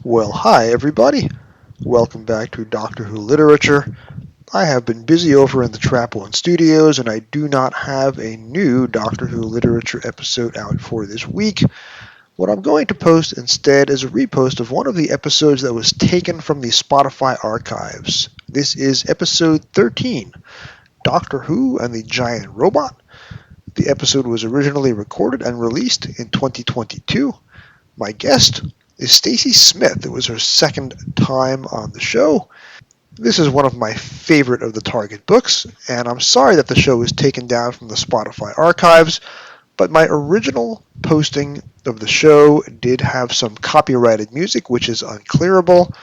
Well, hi everybody. Welcome back to Doctor Who Literature. I have been busy over in the Trap One Studios and I do not have a new Doctor Who Literature episode out for this week. What I'm going to post instead is a repost of one of the episodes that was taken from the Spotify archives. This is episode 13, Doctor Who and the Giant Robot. The episode was originally recorded and released in 2022. My guest is Stacey Smith. It was her second time on the show. This is one of my favorite of the Target books, and I'm sorry that the show was taken down from the Spotify archives, but my original posting of the show did have some copyrighted music, which is unclearable.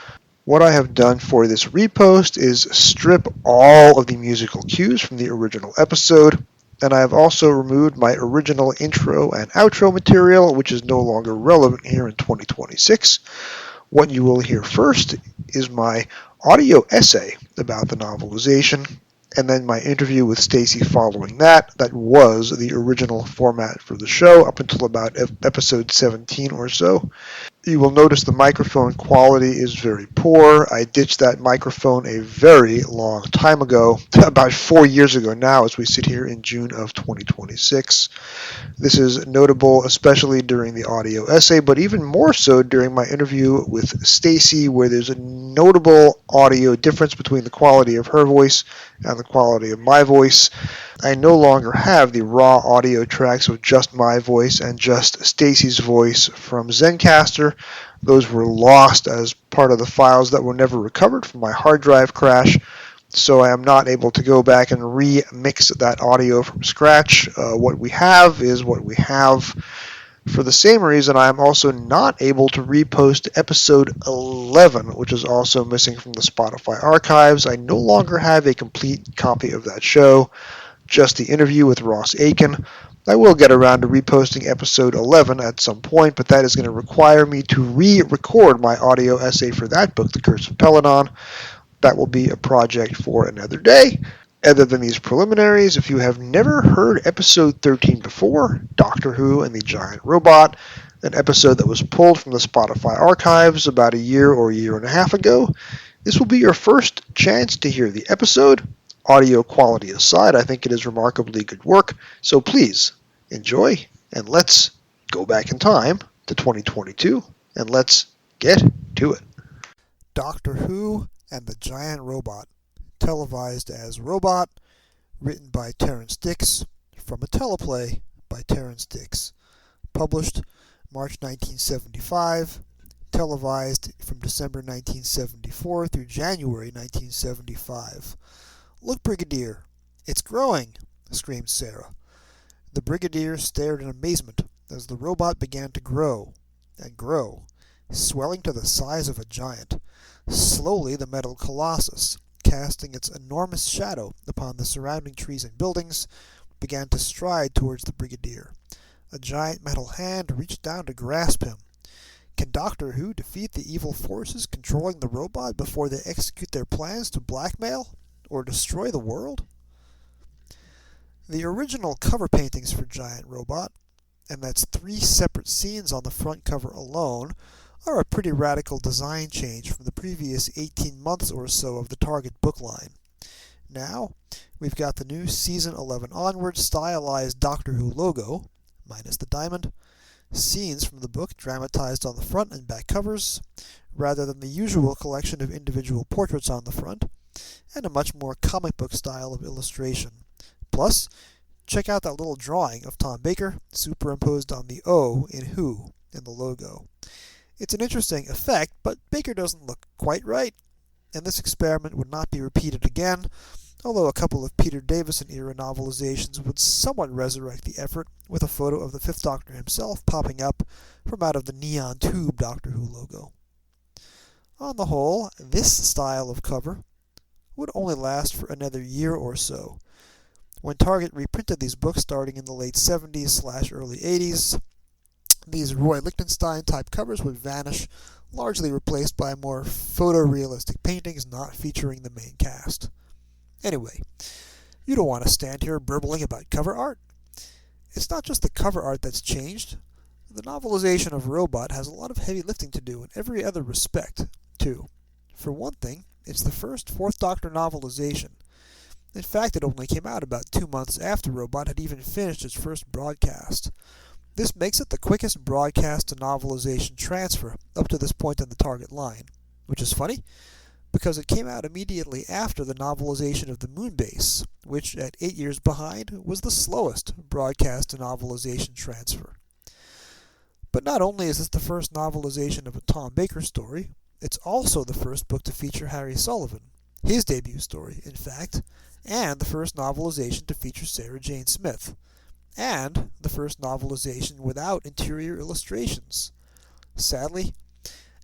What I have done for this repost is strip all of the musical cues from the original episode, and I have also removed my original intro and outro material, which is no longer relevant here in 2026. What you will hear first is my audio essay about the novelization, and then my interview with Stacey following that. That was the original format for the show up until about episode 17 or so. You will notice the microphone quality is very poor. I ditched that microphone a very long time ago, about 4 years ago now as we sit here in June of 2026. This is notable especially during the audio essay, but even more so during my interview with Stacey, where there's a notable audio difference between the quality of her voice and the quality of my voice. I no longer have the raw audio tracks of just my voice and just Stacey's voice from Zencastr. Those were lost as part of the files that were never recovered from my hard drive crash, so I am not able to go back and remix that audio from scratch. What we have is what we have. For the same reason, I am also not able to repost episode 11, which is also missing from the Spotify archives. I no longer have a complete copy of that show, just the interview with Ross Aiken. I will get around to reposting episode 11 at some point, but that is going to require me to re-record my audio essay for that book, The Curse of Peladon. That will be a project for another day. Other than these preliminaries, if you have never heard episode 13 before, Doctor Who and the Giant Robot, an episode that was pulled from the Spotify archives about a year or a year and a half ago, this will be your first chance to hear the episode. Audio quality aside, I think it is remarkably good work, so please enjoy, and let's go back in time to 2022, and let's get to it. Doctor Who and the Giant Robot, televised as Robot, written by Terrance Dicks, from a teleplay by Terrance Dicks, published March 1975, televised from December 1974 through January 1975. "Look, Brigadier, it's growing," screamed Sarah. The Brigadier stared in amazement as the robot began to grow and grow, swelling to the size of a giant. Slowly the metal colossus, casting its enormous shadow upon the surrounding trees and buildings, began to stride towards the Brigadier. A giant metal hand reached down to grasp him. Can Doctor Who defeat the evil forces controlling the robot before they execute their plans to blackmail or destroy the world? The original cover paintings for Giant Robot, and that's 3 separate scenes on the front cover alone, are a pretty radical design change from the previous 18 months or so of the Target book line. Now, we've got the new Season 11 onward stylized Doctor Who logo, minus the diamond, scenes from the book dramatized on the front and back covers, rather than the usual collection of individual portraits on the front, and a much more comic book style of illustration. Plus, check out that little drawing of Tom Baker superimposed on the O in Who in the logo. It's an interesting effect, but Baker doesn't look quite right, and this experiment would not be repeated again, although a couple of Peter Davison-era novelizations would somewhat resurrect the effort with a photo of the Fifth Doctor himself popping up from out of the neon tube Doctor Who logo. On the whole, this style of cover would only last for another year or so. When Target reprinted these books starting in the late 70s/early 80s, these Roy Lichtenstein-type covers would vanish, largely replaced by more photorealistic paintings not featuring the main cast. Anyway, you don't want to stand here burbling about cover art. It's not just the cover art that's changed. The novelization of Robot has a lot of heavy lifting to do in every other respect, too. For one thing, it's the first Fourth Doctor novelization. In fact, it only came out about 2 months after Robot had even finished its first broadcast. This makes it the quickest broadcast to novelization transfer up to this point in the target line, which is funny, because it came out immediately after the novelization of the Moonbase, which, at 8 years behind, was the slowest broadcast to novelization transfer. But not only is this the first novelization of a Tom Baker story, it's also the first book to feature Harry Sullivan, his debut story, in fact, and the first novelization to feature Sarah Jane Smith, and the first novelization without interior illustrations. Sadly,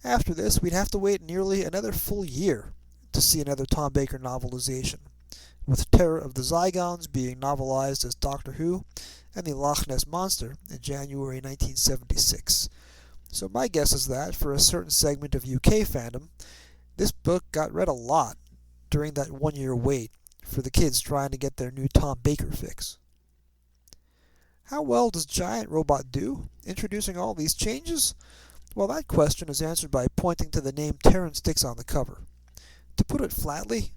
after this, we'd have to wait nearly another full year to see another Tom Baker novelization, with Terror of the Zygons being novelized as Doctor Who and the Loch Ness Monster in January 1976. So my guess is that, for a certain segment of UK fandom, this book got read a lot during that 1 year wait for the kids trying to get their new Tom Baker fix. How well does Giant Robot do, introducing all these changes? Well, that question is answered by pointing to the name Terrance Dicks on the cover. To put it flatly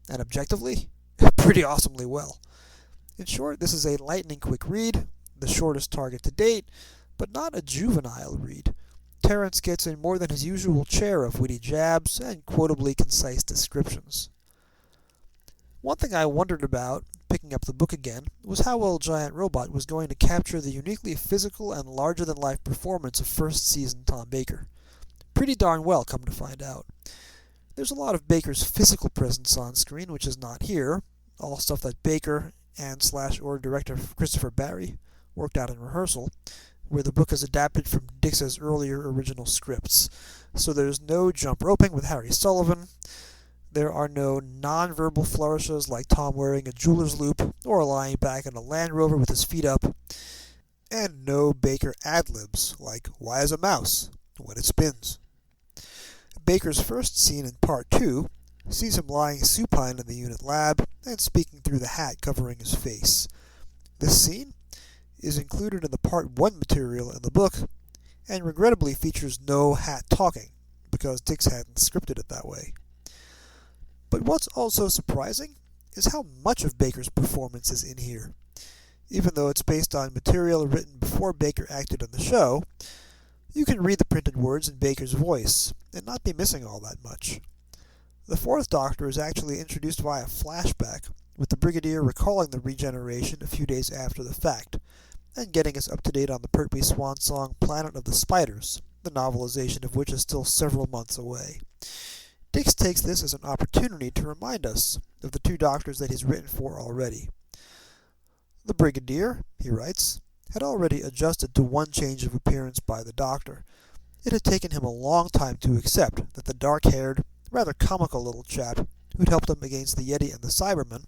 and objectively, pretty awesomely well. In short, this is a lightning-quick read, the shortest target to date, but not a juvenile read. Terrance gets in more than his usual share of witty jabs and quotably concise descriptions. One thing I wondered about, picking up the book again, was how well Giant Robot was going to capture the uniquely physical and larger-than-life performance of first-season Tom Baker. Pretty darn well, come to find out. There's a lot of Baker's physical presence on screen, which is not here, all stuff that Baker and/or director Christopher Barry worked out in rehearsal, where the book is adapted from Dix's earlier original scripts. So there's no jump roping with Harry Sullivan. There are no non-verbal flourishes like Tom wearing a jeweler's loop or lying back in a Land Rover with his feet up. And no Baker ad-libs like, "Why is a mouse?" when it spins. Baker's first scene in Part 2 sees him lying supine in the unit lab and speaking through the hat covering his face. This scene is included in the Part 1 material in the book, and regrettably features no hat talking, because Dix hadn't scripted it that way. But what's also surprising is how much of Baker's performance is in here. Even though it's based on material written before Baker acted in the show, you can read the printed words in Baker's voice and not be missing all that much. The Fourth Doctor is actually introduced via flashback, with the Brigadier recalling the regeneration a few days after the fact, and getting us up to date on the Pertwee swan song Planet of the Spiders, the novelization of which is still several months away. Dix takes this as an opportunity to remind us of the two Doctors that he's written for already. The Brigadier, he writes, had already adjusted to one change of appearance by the Doctor. It had taken him a long time to accept that the dark-haired, rather comical little chap who'd helped him against the Yeti and the Cybermen,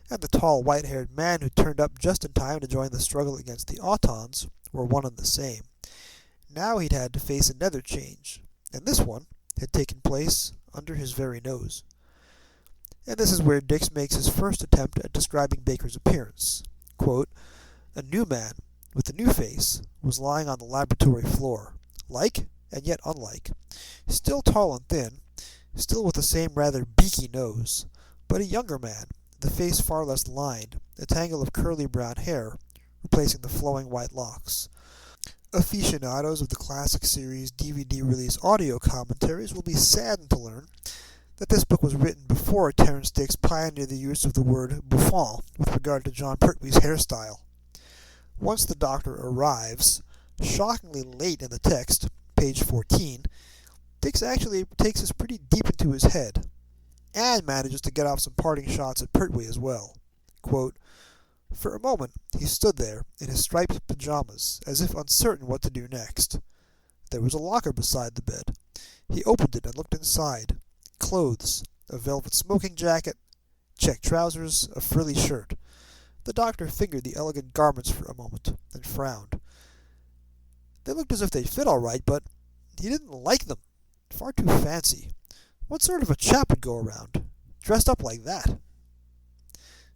and the tall white-haired man who turned up just in time to join the struggle against the Autons were one and the same. Now he'd had to face another change, and this one had taken place under his very nose. And this is where Dix makes his first attempt at describing Baker's appearance. Quote, "A new man, with a new face, was lying on the laboratory floor, like, and yet unlike. Still tall and thin, still with the same rather beaky nose, but a younger man, the face far less lined, a tangle of curly brown hair, replacing the flowing white locks." Aficionados of the classic series DVD release audio commentaries will be saddened to learn that this book was written before Terrance Dicks pioneered the use of the word bouffant with regard to John Pertwee's hairstyle. Once the Doctor arrives, shockingly late in the text, page 14, Dix actually takes us pretty deep into his head, and manages to get off some parting shots at Pertwee as well. Quote, "For a moment he stood there in his striped pajamas, as if uncertain what to do next. There was a locker beside the bed. He opened it and looked inside. Clothes, a velvet smoking jacket, check trousers, a frilly shirt. The Doctor fingered the elegant garments for a moment, and frowned. They looked as if they'd fit all right, but he didn't like them. Far too fancy. What sort of a chap would go around, dressed up like that?"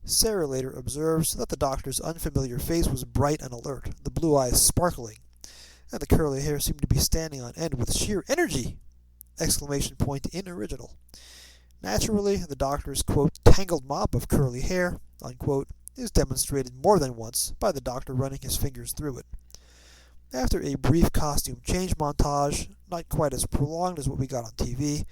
Sarah later observes that the Doctor's unfamiliar face was bright and alert, the blue eyes sparkling, and the curly hair seemed to be standing on end with sheer energy! Exclamation point in original. Naturally, the doctor's, quote, tangled mop of curly hair, unquote, is demonstrated more than once by the doctor running his fingers through it. After a brief costume change montage, not quite as prolonged as what we got on TV,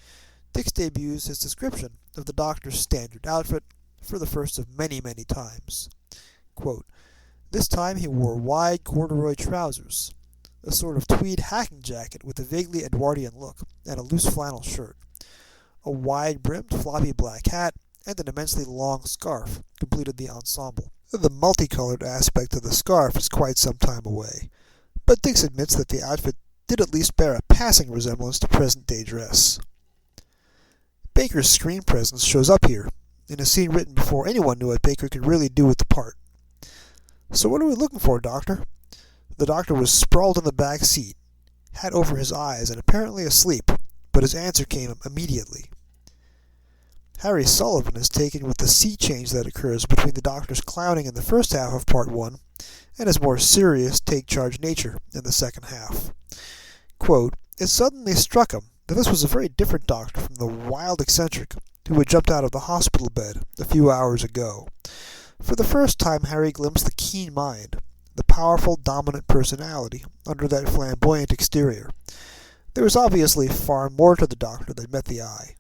Dix debuts his description of the doctor's standard outfit for the first of many, many times. Quote, this time he wore wide corduroy trousers, a sort of tweed hacking jacket with a vaguely Edwardian look, and a loose flannel shirt. A wide-brimmed floppy black hat and an immensely long scarf completed the ensemble. The multicolored aspect of the scarf is quite some time away, but Dix admits that the outfit did at least bear a passing resemblance to present-day dress. Baker's screen presence shows up here, in a scene written before anyone knew what Baker could really do with the part. So what are we looking for, Doctor? The doctor was sprawled in the back seat, hat over his eyes, and apparently asleep, but his answer came immediately. Harry Sullivan is taken with the sea change that occurs between the doctor's clowning in the first half of Part 1 and his more serious take-charge nature in the second half. Quote, it suddenly struck him that this was a very different doctor from the wild eccentric who had jumped out of the hospital bed a few hours ago. For the first time Harry glimpsed the keen mind, the powerful, dominant personality under that flamboyant exterior. There was obviously far more to the doctor than met the eye.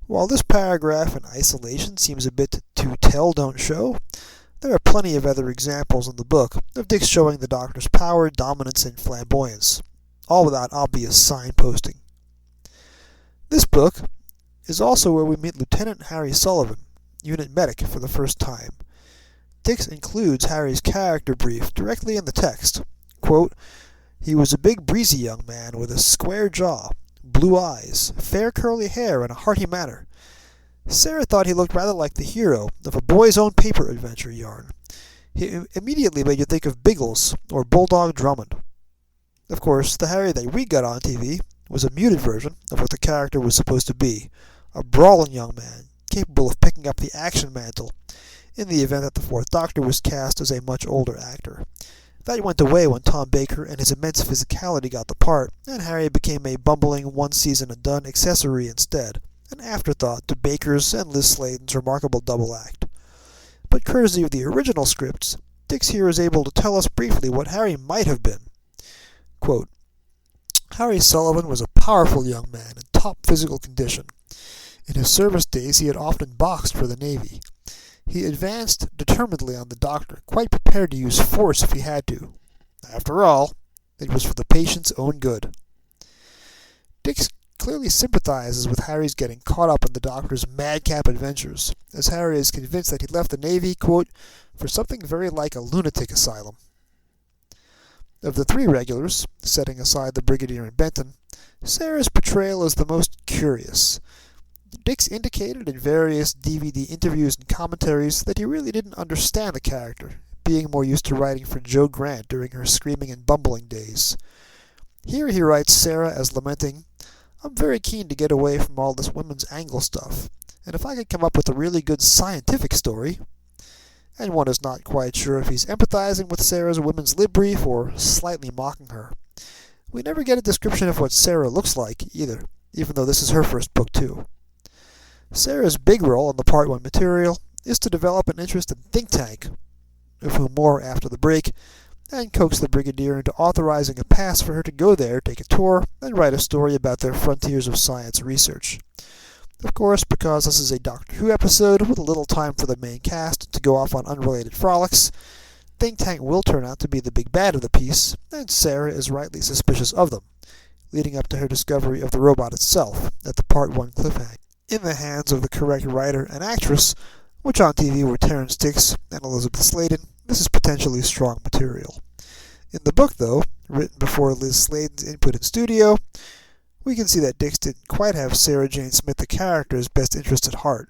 While this paragraph in isolation seems a bit to tell, don't show, there are plenty of other examples in the book of Dix showing the doctor's power, dominance, and flamboyance, all without obvious signposting. This book is also where we meet Lieutenant Harry Sullivan, unit medic, for the first time. Dix includes Harry's character brief directly in the text. Quote, he was a big breezy young man with a square jaw, blue eyes, fair curly hair, and a hearty manner. Sarah thought he looked rather like the hero of a boy's own paper adventure yarn. He immediately made you think of Biggles or Bulldog Drummond. Of course, the Harry that we got on TV was a muted version of what the character was supposed to be, a brawling young man, capable of picking up the action mantle, in the event that the Fourth Doctor was cast as a much older actor. That went away when Tom Baker and his immense physicality got the part, and Harry became a bumbling one-season-and-done accessory instead, an afterthought to Baker's and Liz Sladen's remarkable double act. But courtesy of the original scripts, Dix here is able to tell us briefly what Harry might have been. Quote, Harry Sullivan was a powerful young man in top physical condition. In his service days he had often boxed for the Navy. He advanced determinedly on the doctor, quite prepared to use force if he had to. After all, it was for the patient's own good. Dix clearly sympathizes with Harry's getting caught up in the doctor's madcap adventures, as Harry is convinced that he left the Navy, quote, for something very like a lunatic asylum. Of the three regulars, setting aside the Brigadier and Benton, Sarah's portrayal is the most curious. Dix indicated in various DVD interviews and commentaries that he really didn't understand the character, being more used to writing for Jo Grant during her screaming and bumbling days. Here he writes Sarah as lamenting, I'm very keen to get away from all this women's angle stuff, and if I could come up with a really good scientific story, and one is not quite sure if he's empathizing with Sarah's women's lib brief or slightly mocking her. We never get a description of what Sarah looks like, either, even though this is her first book too. Sarah's big role in the Part 1 material is to develop an interest in Think Tank, of whom more after the break, and coax the Brigadier into authorizing a pass for her to go there, take a tour, and write a story about their frontiers of science research. Of course, because this is a Doctor Who episode with a little time for the main cast to go off on unrelated frolics, Think Tank will turn out to be the big bad of the piece, and Sarah is rightly suspicious of them, leading up to her discovery of the robot itself at the Part 1 cliffhanger. In the hands of the correct writer and actress, which on TV were Terrence Dix and Elizabeth Sladen, this is potentially strong material. In the book, though, written before Liz Sladen's input in studio, we can see that Dix didn't quite have Sarah Jane Smith the character's best interest at heart.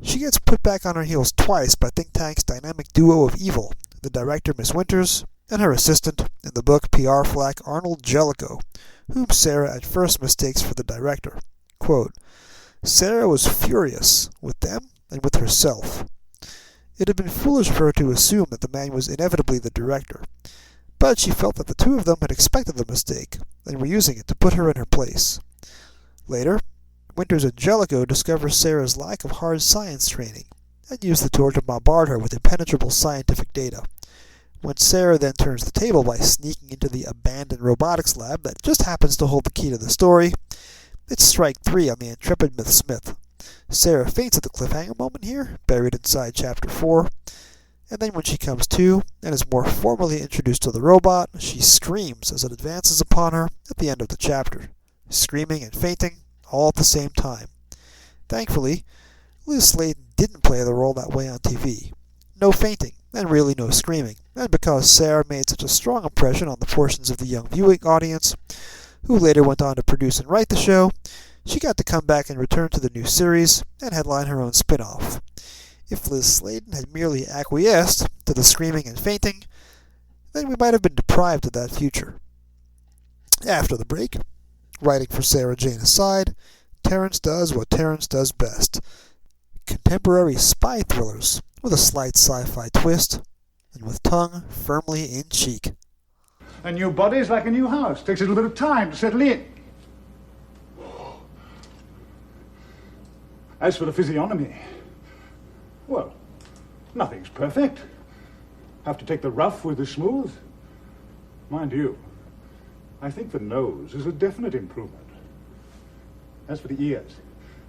She gets put back on her heels twice by Think Tank's dynamic duo of evil, the director Miss Winters, and her assistant, in the book PR flack Arnold Jellicoe, whom Sarah at first mistakes for the director. Quote, Sarah was furious with them and with herself. It had been foolish for her to assume that the man was inevitably the director, but she felt that the two of them had expected the mistake and were using it to put her in her place. Later, Winters and Jellicoe discover Sarah's lack of hard science training and use the tour to bombard her with impenetrable scientific data. When Sarah then turns the table by sneaking into the abandoned robotics lab that just happens to hold the key to the story, it's strike 3 on the intrepid Miss Smith. Sarah faints at the cliffhanger moment here, buried inside Chapter 4, and then when she comes to and is more formally introduced to the robot, she screams as it advances upon her at the end of the chapter, screaming and fainting all at the same time. Thankfully, Liz Sladen didn't play the role that way on TV. No fainting, and really no screaming, and because Sarah made such a strong impression on the portions of the young viewing audience, who later went on to produce and write the show, she got to come back and return to the new series and headline her own spin-off. If Liz Sladen had merely acquiesced to the screaming and fainting, then we might have been deprived of that future. After the break, writing for Sarah Jane aside, Terrence does what Terrence does best: contemporary spy thrillers with a slight sci-fi twist and with tongue firmly in cheek. A new body is like a new house. Takes a little bit of time to settle in. As for the physiognomy, well, nothing's perfect. Have to take the rough with the smooth. Mind you, I think the nose is a definite improvement. As for the ears,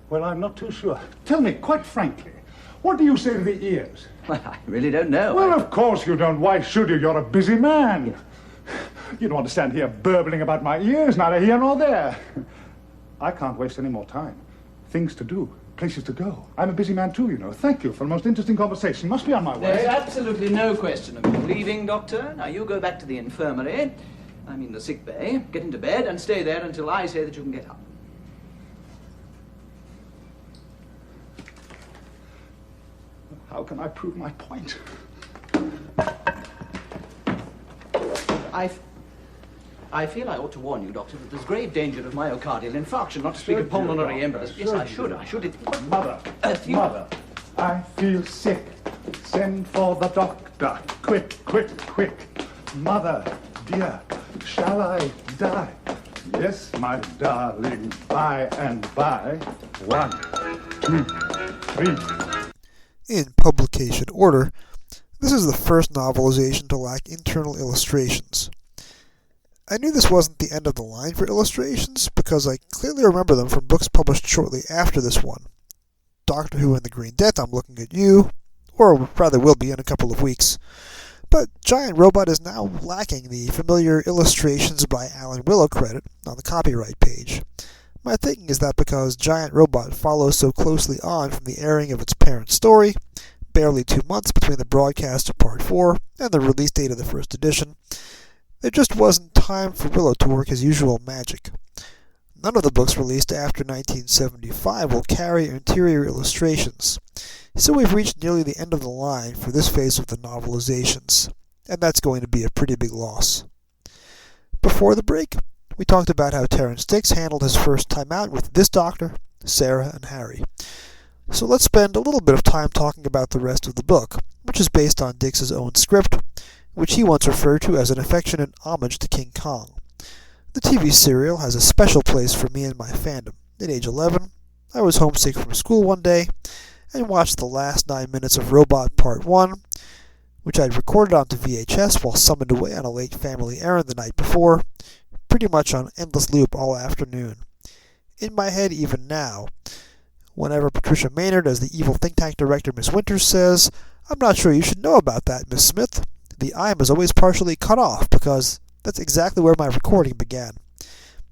well, I'm not too sure. Tell me, quite frankly, what do you say to the ears? Well, I really don't know. Well, of course you don't. Why should you? You're a busy man. Yeah. You don't want to stand here burbling about my ears, neither here nor there. I can't waste any more time. Things to do, places to go. I'm a busy man too, you know. Thank you for the most interesting conversation. Must be on my way. There's absolutely no question of you leaving, Doctor. Now you go back to the infirmary, the sick bay, get into bed and stay there until I say that you can get up. How can I prove my point? I feel I ought to warn you, Doctor, that there's grave danger of myocardial infarction, not to speak of pulmonary embolism. Yes, I should. Mother, Mother, I feel sick. Send for the doctor. Quick, quick, quick. Mother, dear, shall I die? Yes, my darling, by and by. 1, 2, 3. In publication order, this is the first novelization to lack internal illustrations. I knew this wasn't the end of the line for illustrations because I clearly remember them from books published shortly after this one. Doctor Who and the Green Death, I'm Looking at You, or rather will be in a couple of weeks. But Giant Robot is now lacking the familiar illustrations by Alan Willow credit on the copyright page. My thinking is that because Giant Robot follows so closely on from the airing of its parent story, barely 2 months between the broadcast of Part 4 and the release date of the first edition, there just wasn't time for Willow to work his usual magic. None of the books released after 1975 will carry interior illustrations, so we've reached nearly the end of the line for this phase of the novelizations, and that's going to be a pretty big loss. Before the break, we talked about how Terrence Dix handled his first time out with this Doctor, Sarah, and Harry. So let's spend a little bit of time talking about the rest of the book, which is based on Dix's own script, which he once referred to as an affectionate homage to King Kong. The TV serial has a special place for me in my fandom. At age 11, I was homesick from school one day and watched the last 9 minutes of Robot Part 1, which I'd recorded onto VHS while summoned away on a late family errand the night before, pretty much on endless loop all afternoon. In my head even now, whenever Patricia Maynard as the evil think tank director Miss Winters says, "I'm not sure you should know about that, Miss Smith," the I'm is always partially cut off because that's exactly where my recording began.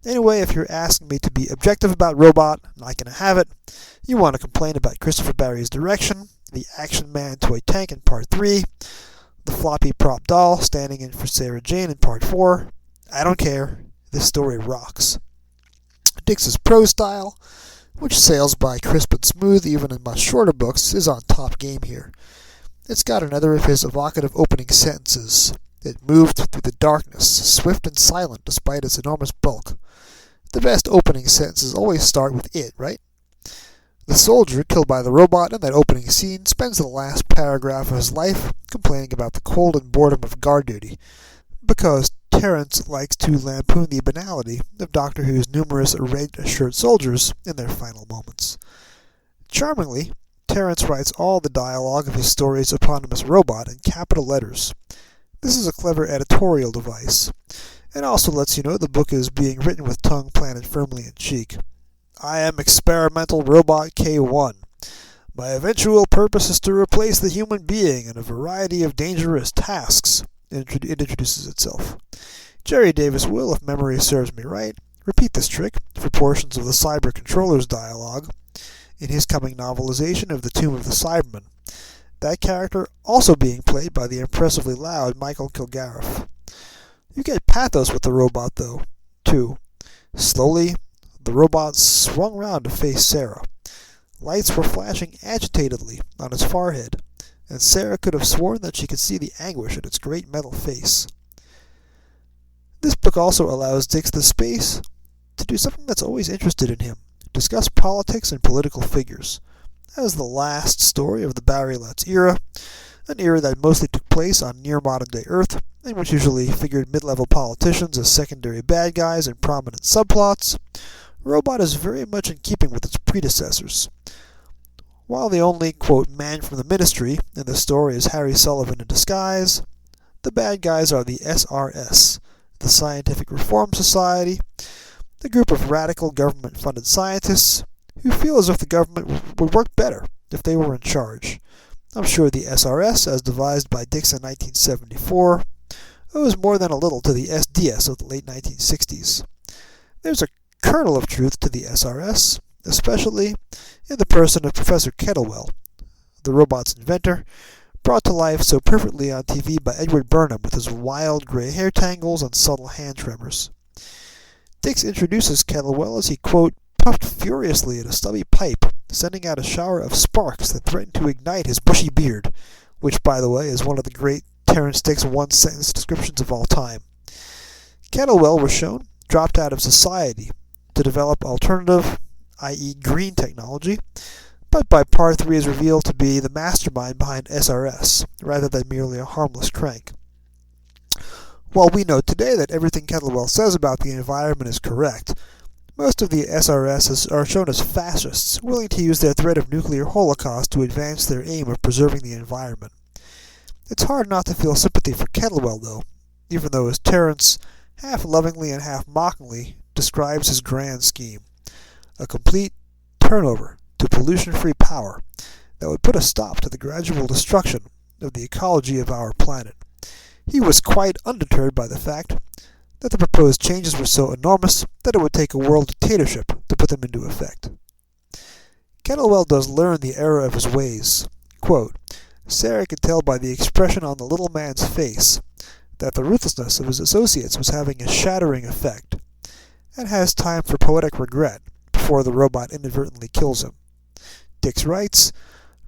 Anyway, if you're asking me to be objective about Robot, not gonna have it. You want to complain about Christopher Barry's direction, the Action Man toy tank in Part 3, the floppy prop doll standing in for Sarah Jane in Part 4, I don't care. This story rocks. Dix's prose style, which sails by crisp and smooth even in much shorter books, is on top game here. It's got another of his evocative opening sentences. It moved through the darkness, swift and silent despite its enormous bulk. The best opening sentences always start with it, right? The soldier killed by the robot in that opening scene spends the last paragraph of his life complaining about the cold and boredom of guard duty. because Terence likes to lampoon the banality of Doctor Who's numerous red-shirt soldiers in their final moments. Charmingly, Terence writes all the dialogue of his story's eponymous robot in capital letters. This is a clever editorial device, and also lets you know the book is being written with tongue planted firmly in cheek. I am experimental robot K1. My eventual purpose is to replace the human being in a variety of dangerous tasks. It introduces itself. Jerry Davis will, if memory serves me right, repeat this trick for portions of the Cyber Controller's dialogue in his coming novelization of The Tomb of the Cybermen, that character also being played by the impressively loud Michael Kilgariff. You get pathos with the robot, though, too. Slowly, the robot swung round to face Sarah. Lights were flashing agitatedly on its forehead, and Sarah could have sworn that she could see the anguish in its great metal face. This book also allows Dix the space to do something that's always interested in him, discuss politics and political figures. As the last story of the Barry Letts era, an era that mostly took place on near-modern-day Earth, and which usually figured mid-level politicians as secondary bad guys and prominent subplots, Robot is very much in keeping with its predecessors. While the only, quote, man from the Ministry in the story is Harry Sullivan in disguise, the bad guys are the SRS, the Scientific Reform Society, the group of radical government-funded scientists who feel as if the government would work better if they were in charge. I'm sure the SRS, as devised by Dix in 1974, owes more than a little to the SDS of the late 1960s. There's a kernel of truth to the SRS, especially in the person of Professor Kettlewell, the robot's inventor, brought to life so perfectly on TV by Edward Burnham with his wild gray hair tangles and subtle hand tremors. Dix introduces Kettlewell as he, quote, puffed furiously at a stubby pipe, sending out a shower of sparks that threatened to ignite his bushy beard, which, by the way, is one of the great Terence Dix one-sentence descriptions of all time. Kettlewell was shown dropped out of society to develop alternative, i.e. green technology, but by Part 3 is revealed to be the mastermind behind SRS, rather than merely a harmless crank. While we know today that everything Kettlewell says about the environment is correct, most of the SRS are shown as fascists, willing to use their threat of nuclear holocaust to advance their aim of preserving the environment. It's hard not to feel sympathy for Kettlewell, though, even though as Terence, half lovingly and half mockingly, describes his grand scheme. A complete turnover to pollution-free power that would put a stop to the gradual destruction of the ecology of our planet. He was quite undeterred by the fact that the proposed changes were so enormous that it would take a world dictatorship to put them into effect. Kettlewell does learn the error of his ways. Quote, Sarah could tell by the expression on the little man's face that the ruthlessness of his associates was having a shattering effect, and has time for poetic regret before the robot inadvertently kills him. Dix writes,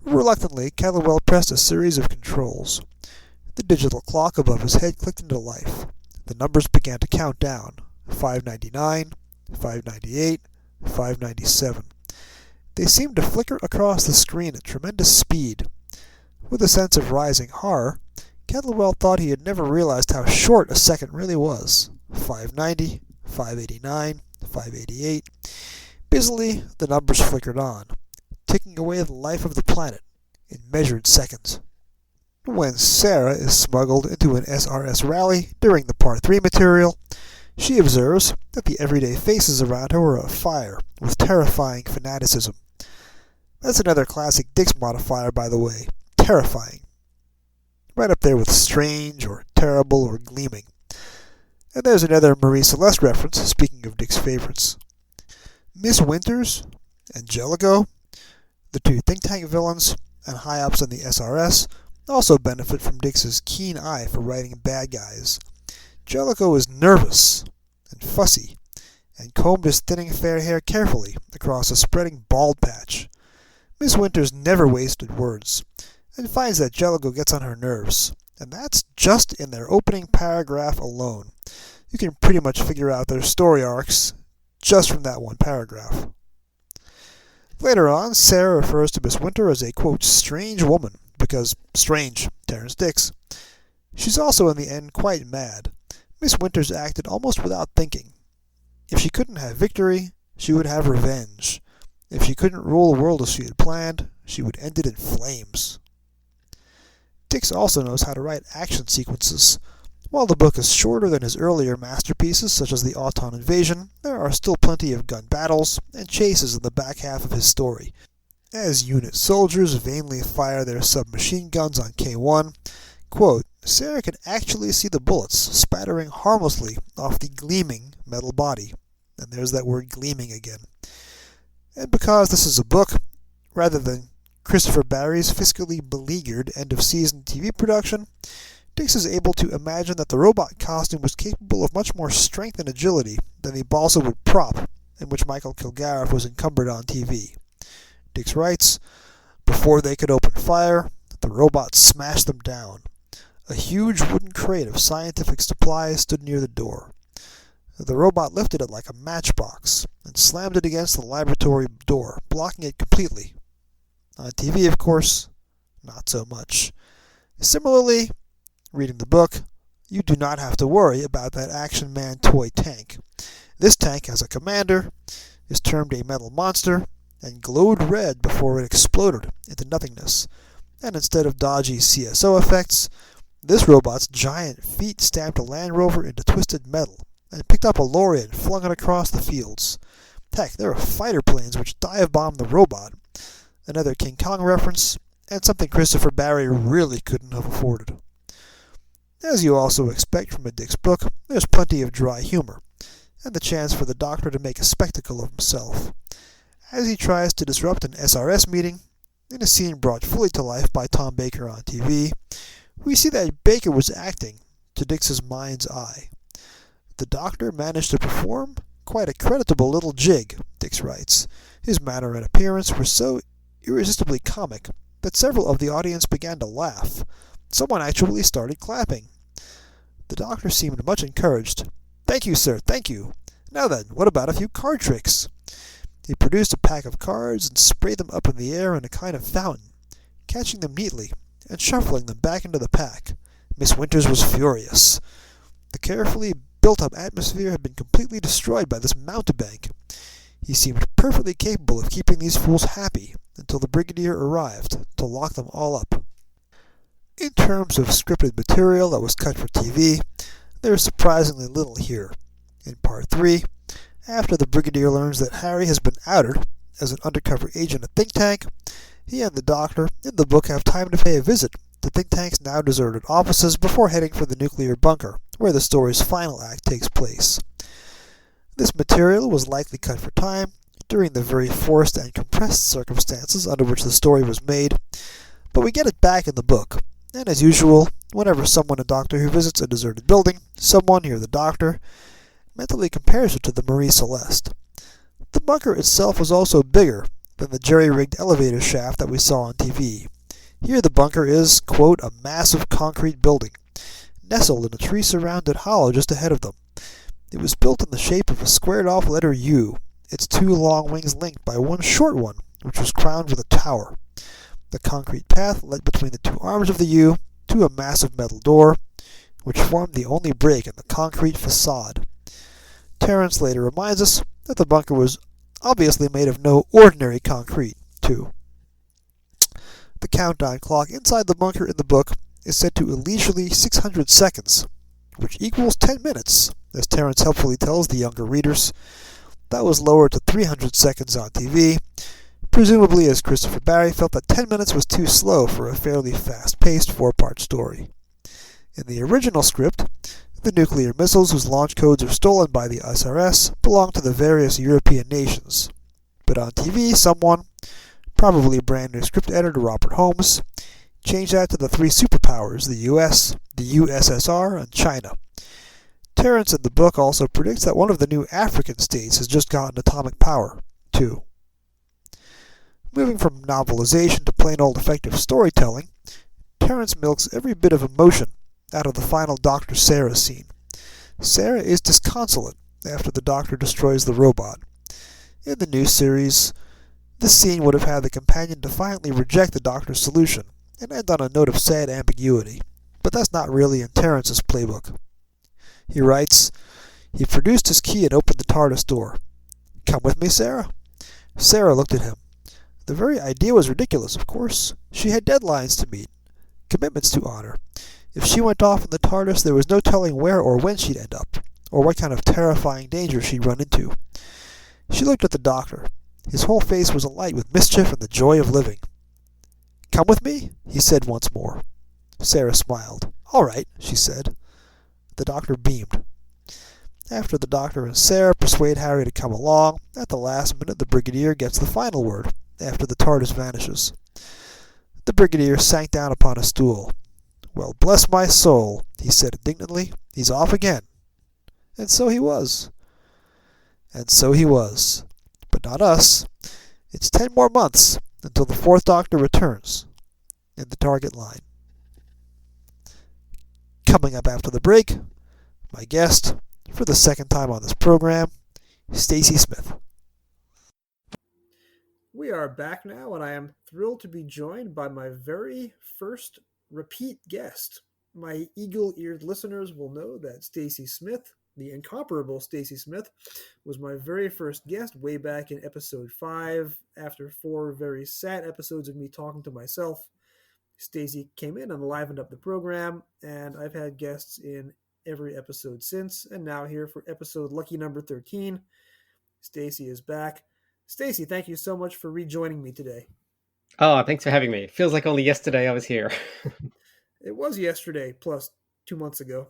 reluctantly, Kettlewell pressed a series of controls. The digital clock above his head clicked into life. The numbers began to count down. 599, 598, 597. They seemed to flicker across the screen at tremendous speed. With a sense of rising horror, Kettlewell thought he had never realized how short a second really was. 590, 589, 588. Busily, the numbers flickered on, ticking away the life of the planet in measured seconds. When Sarah is smuggled into an SRS rally during the Part 3 material, she observes that the everyday faces around her are afire with terrifying fanaticism. That's another classic Dix modifier, by the way, terrifying. Right up there with strange or terrible or gleaming. And there's another Marie Celeste reference, speaking of Dix favorites. Miss Winters and Jellicoe, the two think tank villains and high-ups in the SRS, also benefit from Dix's keen eye for writing bad guys. Jellicoe is nervous and fussy, and combed his thinning fair hair carefully across a spreading bald patch. Miss Winters never wasted words, and finds that Jellicoe gets on her nerves, and that's just in their opening paragraph alone. You can pretty much figure out their story arcs just from that one paragraph. Later on, Sarah refers to Miss Winter as a, quote, strange woman, because strange, Terence Dix. She's also in the end quite mad, Miss Winters acted almost without thinking. If she couldn't have victory, she would have revenge. If she couldn't rule the world as she had planned, she would end it in flames. Dix also knows how to write action sequences. While the book is shorter than his earlier masterpieces, such as the Auton Invasion, there are still plenty of gun battles and chases in the back half of his story, as unit soldiers vainly fire their submachine guns on K1. Quote, Sarah can actually see the bullets spattering harmlessly off the gleaming metal body. And there's that word gleaming again. And because this is a book, rather than Christopher Barry's fiscally beleaguered end-of-season TV production, Dix is able to imagine that the robot costume was capable of much more strength and agility than the balsa wood prop in which Michael Kilgariff was encumbered on TV. Dix writes, before they could open fire, the robot smashed them down. A huge wooden crate of scientific supplies stood near the door. The robot lifted it like a matchbox and slammed it against the laboratory door, blocking it completely. On TV, of course, not so much. Similarly, reading the book, you do not have to worry about that Action Man toy tank. This tank has a commander, is termed a metal monster, and glowed red before it exploded into nothingness. And instead of dodgy CSO effects, this robot's giant feet stamped a Land Rover into twisted metal, and picked up a lorry and flung it across the fields. Heck, there are fighter planes which dive-bomb the robot. Another King Kong reference, and something Christopher Barry really couldn't have afforded. As you also expect from a Dix book, there's plenty of dry humor, and the chance for the Doctor to make a spectacle of himself. As he tries to disrupt an SRS meeting, in a scene brought fully to life by Tom Baker on TV, we see that Baker was acting to Dix's mind's eye. The Doctor managed to perform quite a creditable little jig, Dix writes. His manner and appearance were so irresistibly comic that several of the audience began to laugh. Someone actually started clapping. The Doctor seemed much encouraged. Thank you, sir, thank you. Now then, what about a few card tricks? He produced a pack of cards and sprayed them up in the air in a kind of fountain, catching them neatly and shuffling them back into the pack. Miss Winters was furious. The carefully built-up atmosphere had been completely destroyed by this mountebank. He seemed perfectly capable of keeping these fools happy until the Brigadier arrived to lock them all up. In terms of scripted material that was cut for TV, there is surprisingly little here. In Part 3, after the Brigadier learns that Harry has been outed as an undercover agent at Think Tank, he and the Doctor in the book have time to pay a visit to Think Tank's now deserted offices before heading for the nuclear bunker, where the story's final act takes place. This material was likely cut for time during the very forced and compressed circumstances under which the story was made, but we get it back in the book, and as usual, whenever someone in Doctor Who visits a deserted building, someone, here the Doctor, mentally compares it to the Marie Celeste. The bunker itself was also bigger than the jerry-rigged elevator shaft that we saw on TV. Here the bunker is, quote, a massive concrete building, nestled in a tree-surrounded hollow just ahead of them. It was built in the shape of a squared-off letter U, its two long wings linked by one short one, which was crowned with a tower. The concrete path led between the two arms of the U to a massive metal door, which formed the only break in the concrete facade. Terence later reminds us that the bunker was obviously made of no ordinary concrete, too. The countdown clock inside the bunker in the book is set to a leisurely 600 seconds, which equals 10 minutes, as Terence helpfully tells the younger readers. That was lowered to 300 seconds on TV, presumably as Christopher Barry felt that 10 minutes was too slow for a fairly fast-paced four-part story. In the original script, the nuclear missiles whose launch codes are stolen by the SRS belong to the various European nations. But on TV, someone, probably brand new script editor Robert Holmes, changed that to the three superpowers, the US, the USSR, and China. Terence in the book also predicts that one of the new African states has just gotten atomic power, too. Moving from novelization to plain old effective storytelling, Terence milks every bit of emotion out of the final Dr. Sarah scene. Sarah is disconsolate after the Doctor destroys the robot. In the new series, this scene would have had the companion defiantly reject the Doctor's solution and end on a note of sad ambiguity, but that's not really in Terence's playbook. He writes, he produced his key and opened the TARDIS door. Come with me, Sarah? Sarah looked at him. The very idea was ridiculous, of course. She had deadlines to meet, commitments to honor. If she went off in the TARDIS, there was no telling where or when she'd end up, or what kind of terrifying danger she'd run into. She looked at the doctor. His whole face was alight with mischief and the joy of living. Come with me? He said once more. Sarah smiled. All right, she said. The doctor beamed. After the doctor and Sarah persuade Harry to come along, at the last minute the Brigadier gets the final word, after the TARDIS vanishes. The Brigadier sank down upon a stool. Well, bless my soul, he said indignantly. He's off again. And so he was. And so he was. But not us. It's 10 more months until the Fourth Doctor returns in the target line. Coming up after the break, my guest, for the second time on this program, Stacey Smith. We are back now, and I am thrilled to be joined by my very first repeat guest. My eagle-eared listeners will know that Stacey Smith, the incomparable Stacey Smith, was my very first guest way back in episode 5. After 4 very sad episodes of me talking to myself, Stacey came in and livened up the program, and I've had guests in every episode since, and now here for episode lucky number 13. Stacey is back. Stacey, thank you so much for rejoining me today. Oh, thanks for having me. Feels like only yesterday I was here. It was yesterday, plus 2 months ago.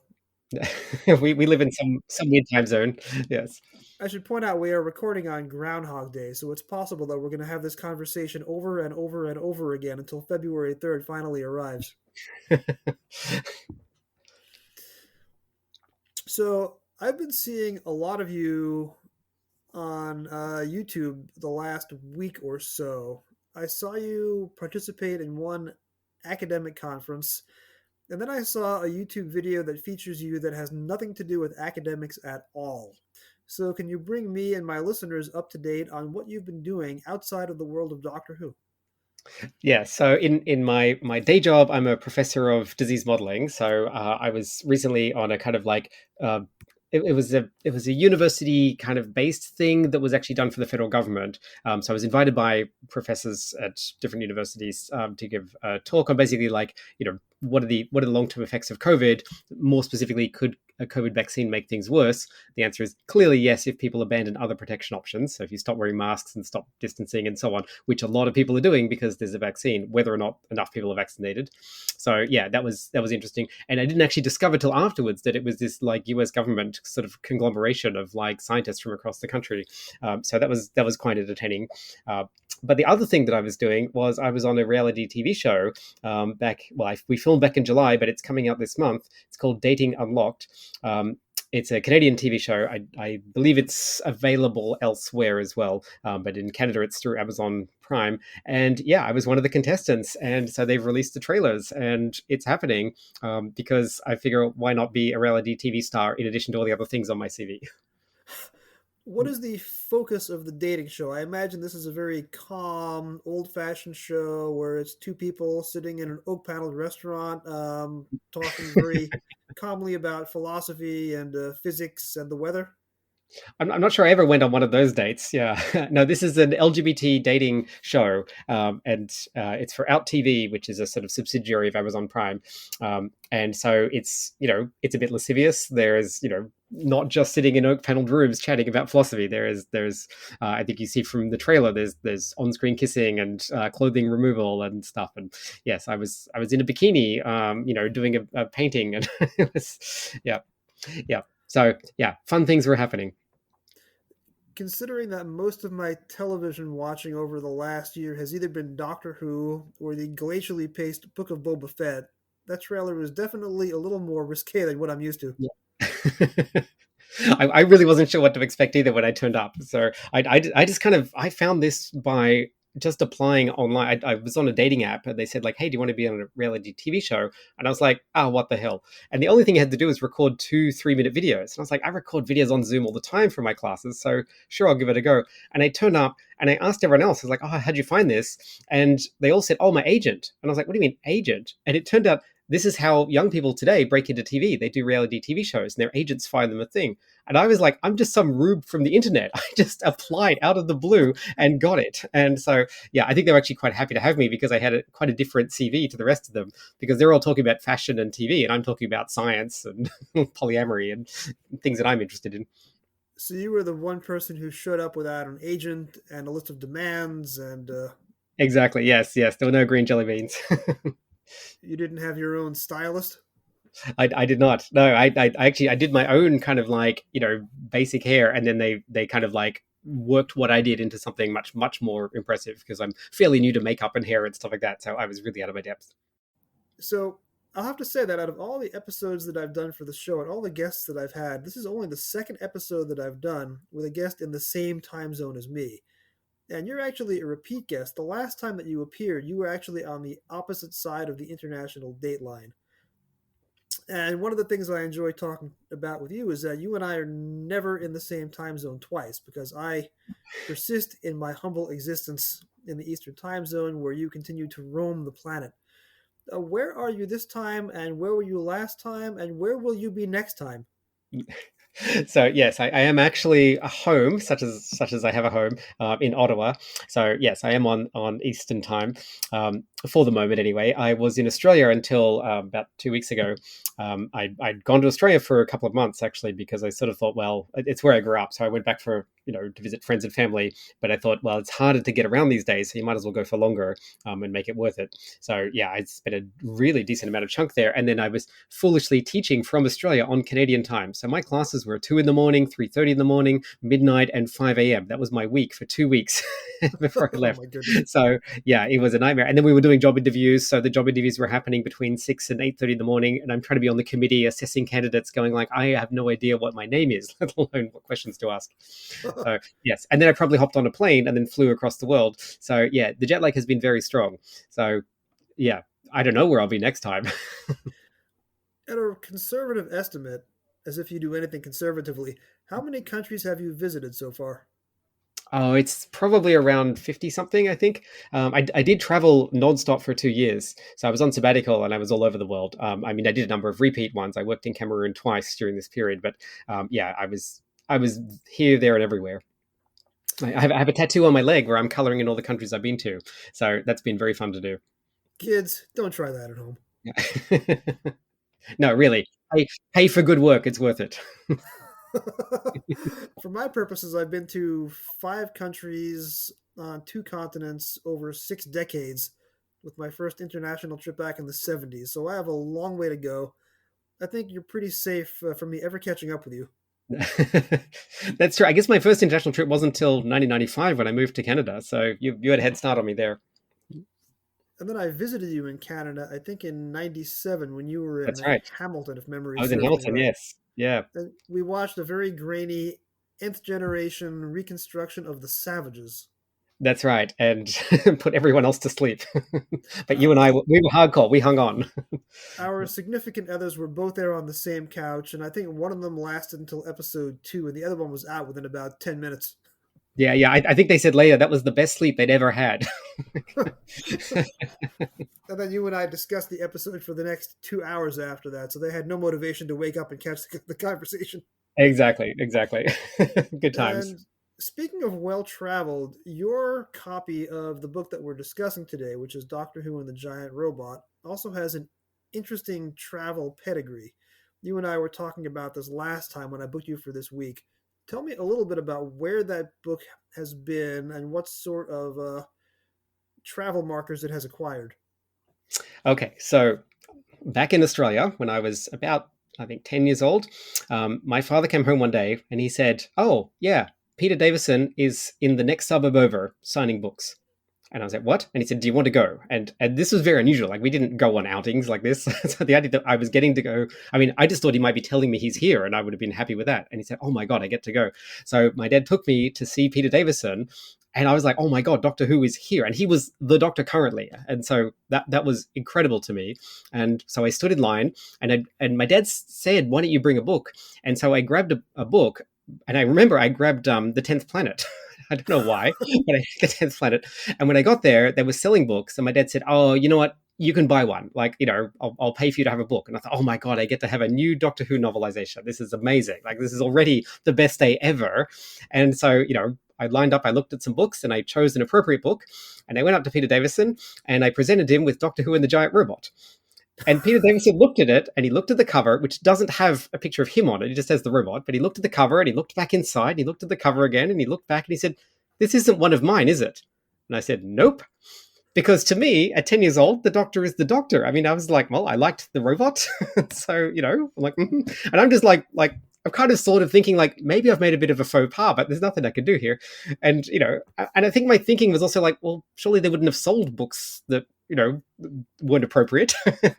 we live in some weird time zone. Yes. I should point out we are recording on Groundhog Day, so it's possible that we're going to have this conversation over and over and over again until February 3rd finally arrives. So I've been seeing a lot of you on YouTube the last week or so. I saw you participate in one academic conference, and then I saw a YouTube video that features you that has nothing to do with academics at all. So can you bring me and my listeners up to date on what you've been doing outside of the world of Doctor Who? Yeah, so in my day job, I'm a professor of disease modeling. So I was recently on a kind of like it was a university kind of based thing that was actually done for the federal government. So I was invited by professors at different universities to give a talk on basically like, you know, what are the long-term effects of COVID? More specifically, could a COVID vaccine make things worse? The answer is clearly yes, if people abandon other protection options. So if you stop wearing masks and stop distancing and so on, which a lot of people are doing because there's a vaccine, whether or not enough people are vaccinated. So yeah, that was interesting. And I didn't actually discover till afterwards that it was this like US government sort of conglomeration of like scientists from across the country. So that was quite entertaining. But the other thing that I was doing was I was on a reality TV show we filmed back in July, but it's coming out this month. It's called Dating Unlocked. It's a Canadian TV show. I believe it's available elsewhere as well, but in Canada it's through Amazon Prime. And yeah, I was one of the contestants, and so they've released the trailers, and it's happening because I figure why not be a reality TV star in addition to all the other things on my CV. What is the focus of the dating show? I imagine this is a very calm, old-fashioned show where it's two people sitting in an oak-paneled restaurant talking very calmly about philosophy and physics and the weather. I'm not sure I ever went on one of those dates. Yeah, no, this is an LGBT dating show, and it's for Out TV, which is a sort of subsidiary of Amazon Prime, and so it's it's a bit lascivious. There's not just sitting in oak paneled rooms chatting about philosophy. There's I think you see from the trailer there's on screen kissing and clothing removal and stuff. And yes, I was in a bikini, doing a painting, and it was yeah. So yeah, fun things were happening. Considering that most of my television watching over the last year has either been Doctor Who or the glacially paced Book of Boba Fett, that trailer was definitely a little more risque than what I'm used to. Yeah. I really wasn't sure what to expect either when I turned up. So I just I found this by just applying online. I was on a dating app and they said like, hey, do you want to be on a reality TV show? And I was like, what the hell? And the only thing I had to do was record 2 3-minute videos. And I was like, I record videos on Zoom all the time for my classes. So sure, I'll give it a go. And I turned up and I asked everyone else, I was like, how'd you find this? And they all said, my agent. And I was like, what do you mean agent? And it turned out this is how young people today break into TV. They do reality TV shows and their agents find them a thing. And I was like, I'm just some rube from the internet. I just applied out of the blue and got it. And so, yeah, I think they're actually quite happy to have me because I had quite a different CV to the rest of them, because they're all talking about fashion and TV, and I'm talking about science and polyamory and things that I'm interested in. So you were the one person who showed up without an agent and a list of demands, and Exactly. Yes. Yes. There were no green jelly beans. you didn't have your own stylist. I did not. No, I actually I did my own kind of like, basic hair, and then they kind of like worked what I did into something much more impressive, because I'm fairly new to makeup and hair and stuff like that. So I was really out of my depth. So I'll have to say that out of all the episodes that I've done for the show and all the guests that I've had, this is only the second episode that I've done with a guest in the same time zone as me. And you're actually a repeat guest. The last time that you appeared, you were actually on the opposite side of the international date line. And one of the things I enjoy talking about with you is that you and I are never in the same time zone twice, because I persist in my humble existence in the Eastern time zone, where you continue to roam the planet. Where are you this time, and where were you last time, and where will you be next time? So yes, I am actually a home, such as I have a home in Ottawa. So yes, I am on Eastern time for the moment. Anyway, I was in Australia until about 2 weeks ago. I'd gone to Australia for a couple of months actually, because I sort of thought, well, it's where I grew up, so I went back for to visit friends and family. But I thought, well, it's harder to get around these days, so you might as well go for longer and make it worth it. So yeah, I spent a really decent amount of chunk there, and then I was foolishly teaching from Australia on Canadian time. So my classes were 2 in the morning, 3:30 in the morning, midnight, and 5 a.m. That was my week for 2 weeks before I Oh left. my goodness. So yeah, it was a nightmare. And then we were doing job interviews. So the job interviews were happening between 6 and 8:30 in the morning, and I'm trying to be on the committee assessing candidates, going like, I have no idea what my name is, let alone what questions to ask. So yes, and then I probably hopped on a plane and then flew across the world. So yeah, the jet lag has been very strong. So yeah, I don't know where I'll be next time. At a conservative estimate, as if you do anything conservatively, how many countries have you visited so far? Oh, it's probably around 50 something, I think. I did travel nonstop for 2 years. So I was on sabbatical and I was all over the world. I mean, I did a number of repeat ones. I worked in Cameroon twice during this period, but yeah, I was here, there, and everywhere. I have a tattoo on my leg where I'm coloring in all the countries I've been to. So that's been very fun to do. Kids, don't try that at home. Yeah. No, really. Pay for good work. It's worth it. For my purposes, I've been to 5 countries on 2 continents over 6 decades, with my first international trip back in the 70s. So I have a long way to go. I think you're pretty safe from me ever catching up with you. That's true. I guess my first international trip wasn't until 1995 when I moved to Canada. So you had a head start on me there. And then I visited you in Canada, I think in '97, when you were in That's right. Hamilton, if memory I was in serves me Hamilton. right. Yes. Yeah. And we watched a very grainy nth generation reconstruction of the Savages. That's right. And put everyone else to sleep. But you and I, we were hardcore. We hung on. Our significant others were both there on the same couch, and I think one of them lasted until episode 2, and the other one was out within about 10 minutes. Yeah. Yeah. I think they said later that was the best sleep they'd ever had. And then you and I discussed the episode for the next 2 hours after that, so they had no motivation to wake up and catch the conversation. Exactly. Exactly. Good times. And speaking of well traveled, your copy of the book that we're discussing today, which is Doctor Who and the Giant Robot, also has an interesting travel pedigree. You and I were talking about this last time when I booked you for this week. Tell me a little bit about where that book has been and what sort of travel markers it has acquired. Okay. So back in Australia, when I was about, I think, 10 years old, my father came home one day and he said, "Oh, yeah, Peter Davison is in the next suburb over signing books." And I was like, "What?" And he said, "Do you want to go?" And this was very unusual. Like, we didn't go on outings like this. So the idea that I was getting to go, I mean, I just thought he might be telling me he's here and I would have been happy with that. And he said, "Oh my God, I get to go." So my dad took me to see Peter Davison. And I was like, "Oh my God, Doctor Who is here." And he was the Doctor currently. And so that was incredible to me. And so I stood in line and my dad said, "Why don't you bring a book?" And so I grabbed a book. And I remember I grabbed The 10th Planet. I don't know why, but I the 10th Planet. And when I got there, they were selling books. And my dad said, "Oh, you know what? you can buy one. Like, I'll pay for you to have a book. And I thought, oh my God, I get to have a new Doctor Who novelization. This is amazing. Like, this is already the best day ever. And so, I lined up, I looked at some books and I chose an appropriate book. And I went up to Peter Davison and I presented him with Doctor Who and the Giant Robot. And Peter Davison looked at it and he looked at the cover, which doesn't have a picture of him on it. It just says the robot. But he looked at the cover and he looked back inside. And he looked at the cover again and he looked back and he said, "This isn't one of mine, is it?" And I said, "Nope." Because to me, at 10 years old, the Doctor is the Doctor. I mean, I was like, well, I liked the robot. So, I'm like, mm-hmm. And I'm just like, I'm kind of sort of thinking like, maybe I've made a bit of a faux pas, but there's nothing I could do here. And, and I think my thinking was also like, well, surely they wouldn't have sold books that, weren't appropriate.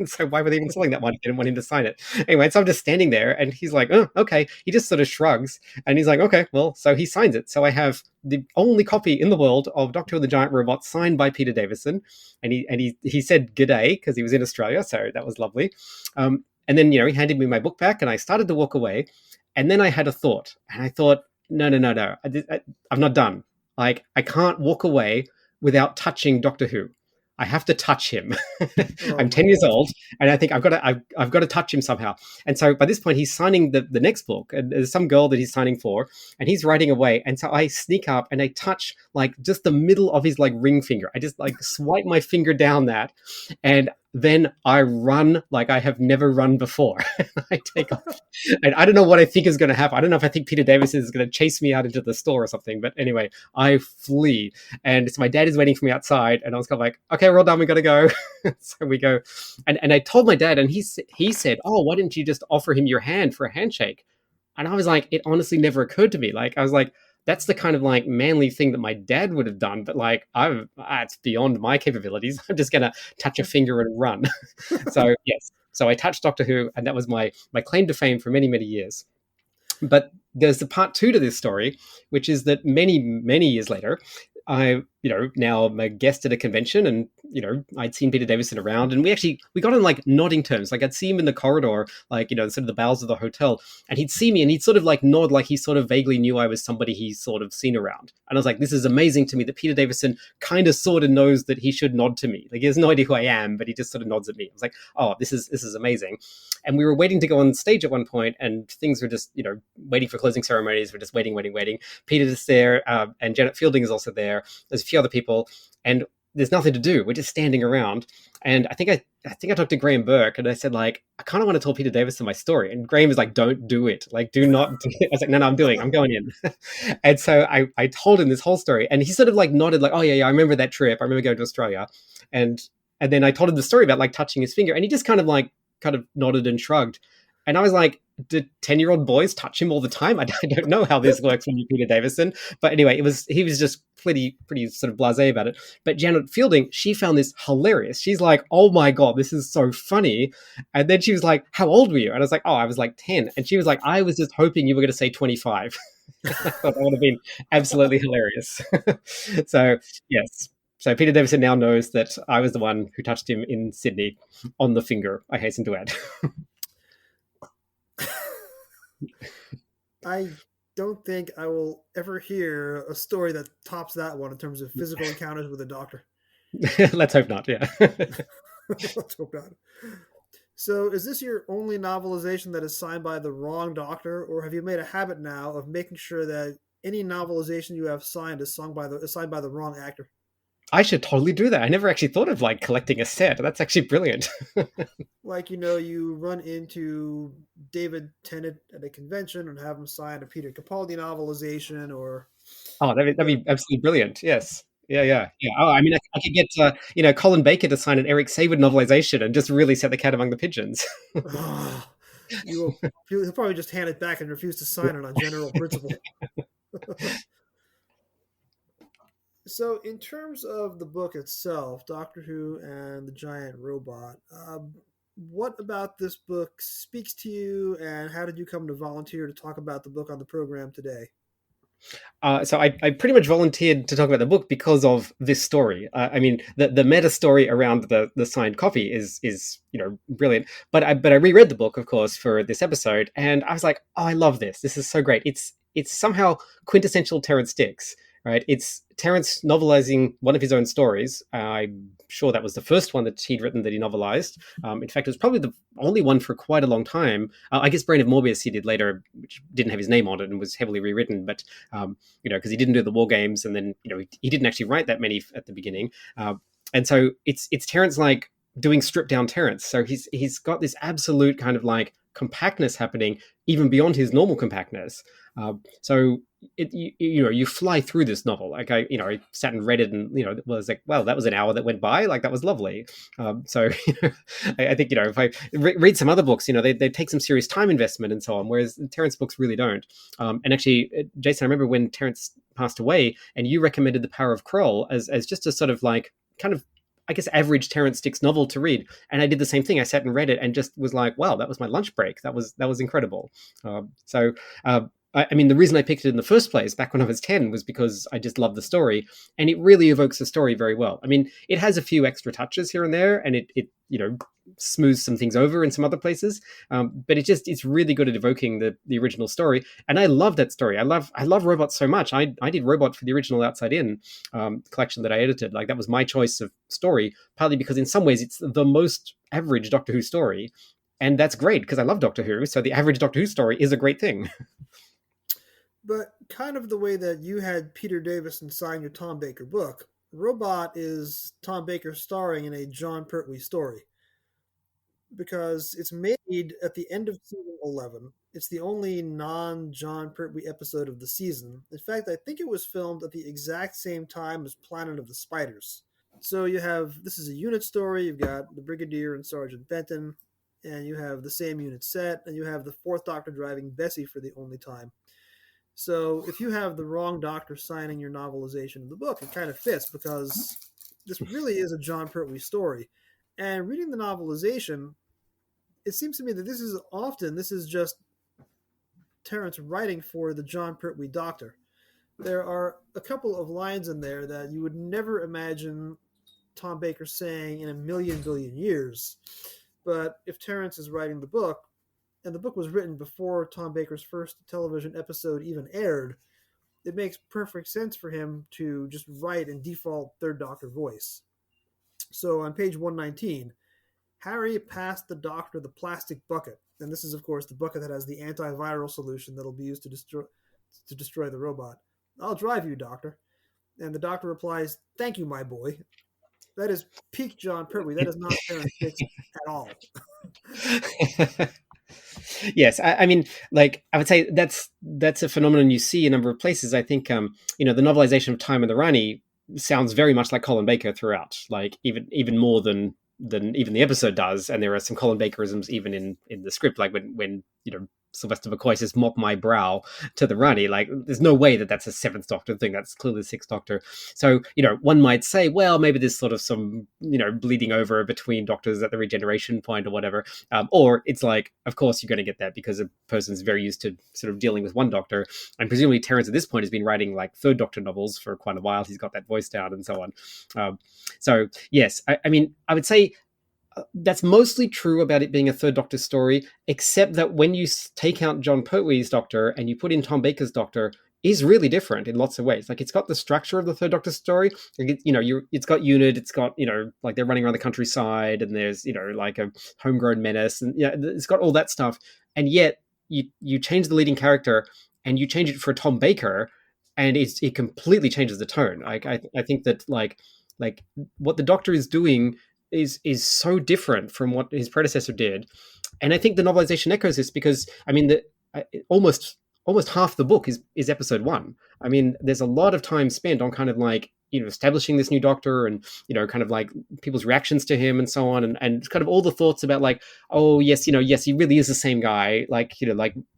So why were they even selling that one? I didn't want him to sign it. Anyway, so I'm just standing there and he's like, oh, okay. He just sort of shrugs and he's like, okay, well, so he signs it. So I have the only copy in the world of Doctor Who and the Giant Robot signed by Peter Davison. And he said g'day because he was in Australia. So that was lovely. And then, he handed me my book back and I started to walk away. And then I had a thought and I thought, no. I'm not done. Like, I can't walk away without touching Doctor Who. I have to touch him. I'm 10 years old, and I think I've got to touch him somehow. And so by this point, he's signing the next book, and there's some girl that he's signing for, and he's writing away. And so I sneak up and I touch like just the middle of his like ring finger. I just like swipe my finger down that, and then I run like I have never run before. I take off. And I don't know what I think is going to happen. I don't know if I think Peter Davis is going to chase me out into the store or something. But anyway, I flee. And so my dad is waiting for me outside. And I was kind of like, okay, we're all done. We got to go. So we go. And I told my dad, and he said, oh, why didn't you just offer him your hand for a handshake? And I was like, it honestly never occurred to me. Like, I was like, that's the kind of like manly thing that my dad would have done, but like it's beyond my capabilities. I'm just gonna touch a finger and run. So yes, so I touched Doctor Who, and that was my claim to fame for many, many years. But there's the part 2 to this story, which is that many, many years later, I, now I'm a guest at a convention, and, I'd seen Peter Davison around, and we got on like nodding terms. Like, I'd see him in the corridor, like, sort of the bowels of the hotel, and he'd see me and he'd sort of like nod, like he sort of vaguely knew I was somebody he's sort of seen around. And I was like, this is amazing to me that Peter Davison kind of sort of knows that he should nod to me. Like, he has no idea who I am, but he just sort of nods at me. I was like, oh, this is amazing. And we were waiting to go on stage at one point, and things were just, waiting for closing ceremonies. We're just waiting. Peter's there, and Janet Fielding is also there. There's a few other people, and there's nothing to do. We're just standing around. And I think I talked to Graham Burke, and I said, like, I kind of want to tell Peter Davison my story. And Graham was like, don't do it. Like, do not do it. I was like, no, I'm going in. And so I told him this whole story, and he sort of like nodded, like, oh yeah, I remember that trip. I remember going to Australia. And then I told him the story about like touching his finger, and he just kind of nodded and shrugged. And I was like, did 10-year-old boys touch him all the time? I don't know how this works when you're Peter Davison. But anyway, he was just pretty sort of blasé about it. But Janet Fielding, she found this hilarious. She's like, oh my God, this is so funny. And then she was like, how old were you? And I was like, oh, I was like 10. And she was like, I was just hoping you were going to say 25. I thought that would have been absolutely hilarious. So, yes. So Peter Davison now knows that I was the one who touched him in Sydney on the finger, I hasten to add. I don't think I will ever hear a story that tops that one in terms of physical encounters with a doctor. Let's hope not, yeah. Let's hope not. So is this your only novelization that is signed by the wrong doctor, or have you made a habit now of making sure that any novelization you have signed is signed by the wrong actor? I should totally do that. I never actually thought of like collecting a set. That's actually brilliant. Like, you run into David Tennant at a convention and have him sign a Peter Capaldi novelization, or... Oh, that'd be absolutely brilliant. Yes. Yeah. Oh, I mean, I could get, Colin Baker to sign an Eric Saward novelization and just really set the cat among the pigeons. He'll probably just hand it back and refuse to sign it on general principle. So, in terms of the book itself, Doctor Who and the Giant Robot, what about this book speaks to you, and how did you come to volunteer to talk about the book on the program today? So I pretty much volunteered to talk about the book because of this story. I mean, the meta story around the signed copy is brilliant. But I reread the book, of course, for this episode, and I was like, oh, I love this. This is so great. It's somehow quintessential Terrance Dicks. right? It's Terence novelizing one of his own stories. I'm sure that was the first one that he'd written that he novelized. In fact, it was probably the only one for quite a long time. I guess Brain of Morbius he did later, which didn't have his name on it and was heavily rewritten. But because he didn't do the war games, and then he didn't actually write that many at the beginning. And so it's Terence like doing stripped down Terence. So he's got this absolute kind of like compactness happening even beyond his normal compactness. So you fly through this novel. Like I sat and read it, and was like, wow, that was an hour that went by. Like that was lovely. So I think if I read some other books, they take some serious time investment and so on, whereas Terence books really don't. And actually, Jason, I remember when Terence passed away, and you recommended The Power of Kroll as just a sort of like kind of, I guess, average Terence Dicks novel to read, and I did the same thing. I sat and read it, and just was like, "Wow, that was my lunch break. That was incredible." So, I mean, the reason I picked it in the first place, back when I was 10, was because I just love the story, and it really evokes the story very well. I mean, it has a few extra touches here and there, and it smooths some things over in some other places, but it's really good at evoking the original story, and I love that story. I love Robot so much. I did Robot for the original Outside In collection that I edited. Like that was my choice of story, partly because in some ways it's the most average Doctor Who story, and that's great because I love Doctor Who. So the average Doctor Who story is a great thing. But kind of the way that you had Peter Davison sign your Tom Baker book, Robot is Tom Baker starring in a John Pertwee story. Because it's made at the end of season 11. It's the only non-John Pertwee episode of the season. In fact, I think it was filmed at the exact same time as Planet of the Spiders. So this is a unit story. You've got the Brigadier and Sergeant Benton, and you have the same unit set, and you have the Fourth Doctor driving Bessie for the only time. So if you have the wrong Doctor signing your novelization of the book, it kind of fits because this really is a John Pertwee story. And reading the novelization, it seems to me that this is just Terence writing for the John Pertwee Doctor. There are a couple of lines in there that you would never imagine Tom Baker saying in a million billion years. But if Terence is writing the book, and the book was written before Tom Baker's first television episode even aired, it makes perfect sense for him to just write in default Third Doctor voice. So on page 119, Harry passed the Doctor the plastic bucket. And this is, of course, the bucket that has the antiviral solution that'll be used to destroy the robot. I'll drive you, Doctor. And the Doctor replies, "Thank you, my boy." That is peak John Pertwee. That is not Terence Dicks at all. Yes, I mean, like I would say that's a phenomenon you see a number of places. I think the novelization of Time and the Rani sounds very much like Colin Baker throughout, like even more than even the episode does. And there are some Colin Bakerisms even in the script, like when Sylvester McCoy says "mop my brow" to the Rani. Like, there's no way that that's a Seventh Doctor thing. That's clearly the Sixth Doctor. So, one might say, well, maybe there's sort of some, bleeding over between Doctors at the regeneration point or whatever. Or it's like, of course, you're going to get that because a person's very used to sort of dealing with one Doctor. And presumably Terence at this point has been writing like Third Doctor novels for quite a while. He's got that voice down and so on. So, yes, I mean, I would say that's mostly true about it being a Third Doctor story, except that when you take out John Pertwee's Doctor and you put in Tom Baker's Doctor, is really different in lots of ways. Like, it's got the structure of the Third Doctor story. It's got Unit. It's got like they're running around the countryside, and there's like a homegrown menace, and it's got all that stuff. And yet you change the leading character and you change it for Tom Baker, and it completely changes the tone. I think that like what the Doctor is doing is so different from what his predecessor did, and I think the novelization echoes this because I mean almost half the book is episode 1. I mean, there's a lot of time spent on kind of like establishing this new Doctor and kind of like people's reactions to him and so on, and kind of all the thoughts about like, oh yes, yes, he really is the same guy, like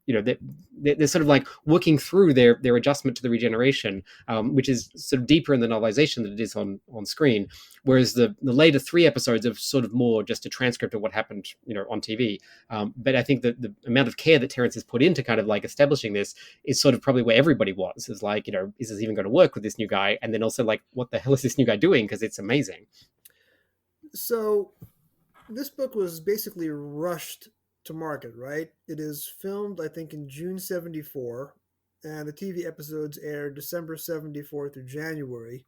they're sort of like working through their adjustment to the regeneration, which is sort of deeper in the novelization than it is on screen. Whereas the later 3 episodes are sort of more just a transcript of what happened, on TV. But I think that the amount of care that Terence has put into kind of like establishing this is sort of probably where everybody was. Is like, is this even going to work with this new guy? And then also like, what the hell is this new guy doing? Because it's amazing. So this book was basically rushed to market, right? It is filmed, I think, in June 74, and the TV episodes aired December 74 through January.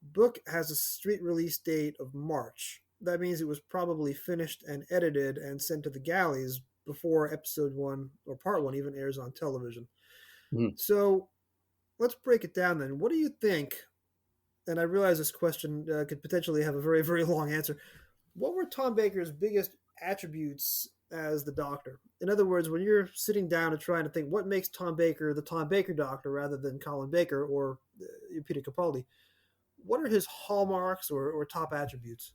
Book has a street release date of March. That means it was probably finished and edited and sent to the galleys before episode 1 or part 1 even airs on television. Mhm. So let's break it down then. What do you think? And I realize this question could potentially have a very, very long answer. What were Tom Baker's biggest attributes as the Doctor? In other words, when you're sitting down and trying to think what makes Tom Baker the Tom Baker Doctor rather than Colin Baker or Peter Capaldi, what are his hallmarks or top attributes?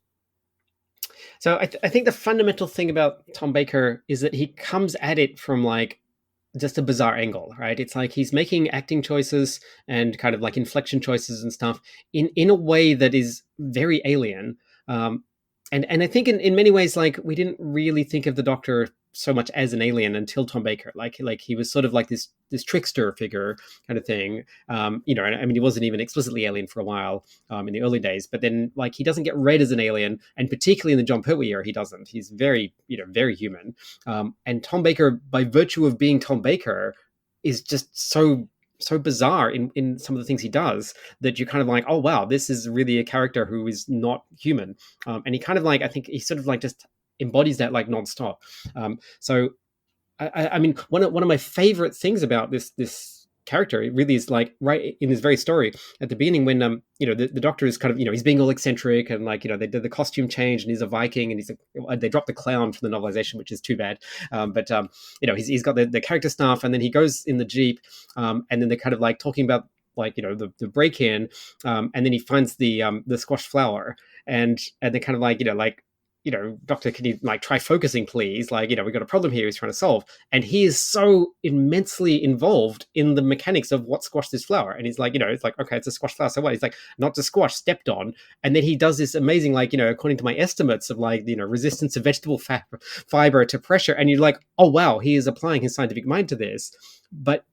So I think the fundamental thing about Tom Baker is that he comes at it from like just a bizarre angle, right? It's like he's making acting choices and kind of like inflection choices and stuff in a way that is very alien. And I think in many ways, like we didn't really think of the Doctor so much as an alien until Tom Baker. Like he was sort of like this trickster figure kind of thing. And I mean, he wasn't even explicitly alien for a while in the early days, but then like he doesn't get read as an alien, and particularly in the John Pertwee era, he doesn't. He's very very human. And Tom Baker, by virtue of being Tom Baker, is just so bizarre in some of the things he does that you're kind of like, oh wow, this is really a character who is not human. And he kind of like, I think he sort of like just embodies that like nonstop. So I mean, one of my favorite things about this character, it really is like right in this very story at the beginning when the Doctor is kind of he's being all eccentric and like they did the costume change and he's a Viking and they dropped the clown from the novelization, which is too bad. But he's got the character stuff, and then he goes in the Jeep, and then they're kind of like talking about like the break in, and then he finds the squash flower, and they're kind of like Doctor, can you like try focusing, please? Like, we've got a problem here he's trying to solve. And he is so immensely involved in the mechanics of what squashed this flower. And he's like, it's like, okay, it's a squash flower. So what? He's like, not to squash, stepped on. And then he does this amazing, like, according to my estimates of like, resistance of vegetable fiber to pressure. And you're like, oh, wow, he is applying his scientific mind to this. But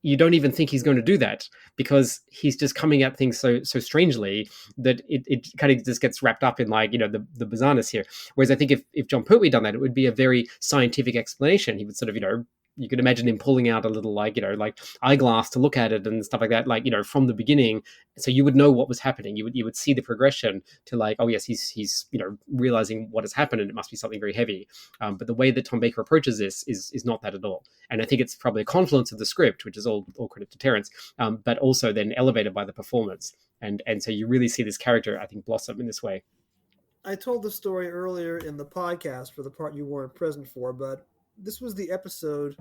you don't even think he's going to do that because he's just coming at things so strangely that it kind of just gets wrapped up in like the bizarreness here. Whereas I think if John Pertwee had done that, it would be a very scientific explanation. He would sort of you could imagine him pulling out a little like like eyeglass to look at it and stuff like that, like from the beginning, so you would know what was happening. You would see the progression to like, oh yes, he's realizing what has happened and it must be something very heavy. But the way that Tom Baker approaches this is not that at all. And I think it's probably a confluence of the script, which is all credit to Terence, but also then elevated by the performance. And so you really see this character, I think, blossom in this way. I told the story earlier in the podcast for the part you weren't present for, but this was the episode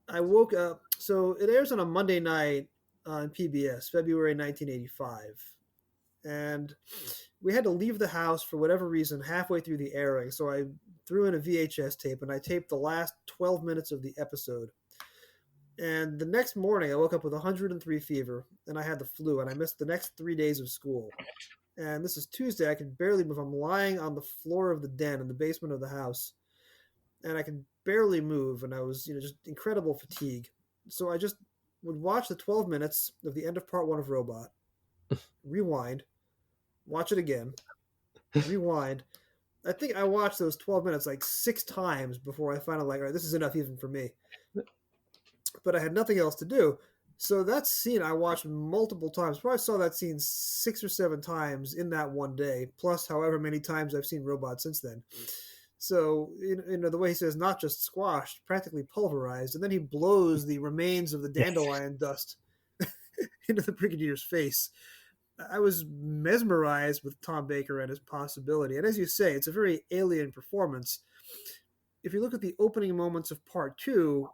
I woke up. So it airs on a Monday night on PBS, February 1985. And we had to leave the house for whatever reason halfway through the airing. So I threw in a VHS tape and I taped the last 12 minutes of the episode. And the next morning, I woke up with 103 fever and I had the flu, and I missed the next 3 days of school. And this is Tuesday. I can barely move. I'm lying on the floor of the den in the basement of the house, and I could barely move. And I was, just incredible fatigue. So I just would watch the 12 minutes of the end of part 1 of Robot, rewind, watch it again, rewind. I think I watched those 12 minutes like 6 times before I finally like, all right, this is enough even for me. But I had nothing else to do. So that scene I watched multiple times. Probably saw that scene 6 or 7 times in that one day, plus however many times I've seen Robot since then. So, the way he says, not just squashed, practically pulverized, and then he blows the remains of the dandelion dust into the Brigadier's face. I was mesmerized with Tom Baker and his possibility. And as you say, it's a very alien performance. If you look at the opening moments of part 2,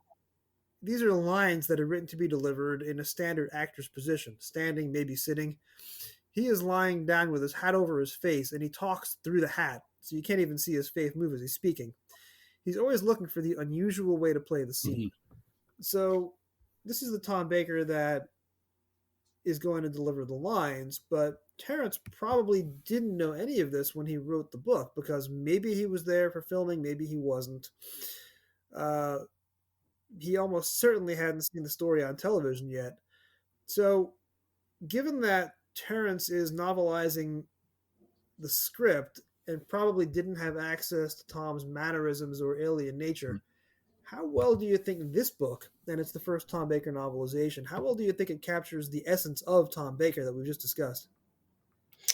these are lines that are written to be delivered in a standard actor's position, standing, maybe sitting. He is lying down with his hat over his face, and he talks through the hat, so you can't even see his face move as he's speaking. He's always looking for the unusual way to play the scene. Mm-hmm. So this is the Tom Baker that is going to deliver the lines, but Terence probably didn't know any of this when he wrote the book, because maybe he was there for filming, maybe he wasn't. He almost certainly hadn't seen the story on television yet. So, given that Terence is novelizing the script and probably didn't have access to Tom's mannerisms or alien nature, How well do you think this book, and it's the first Tom Baker novelization, how well do you think it captures the essence of Tom Baker that we've just discussed?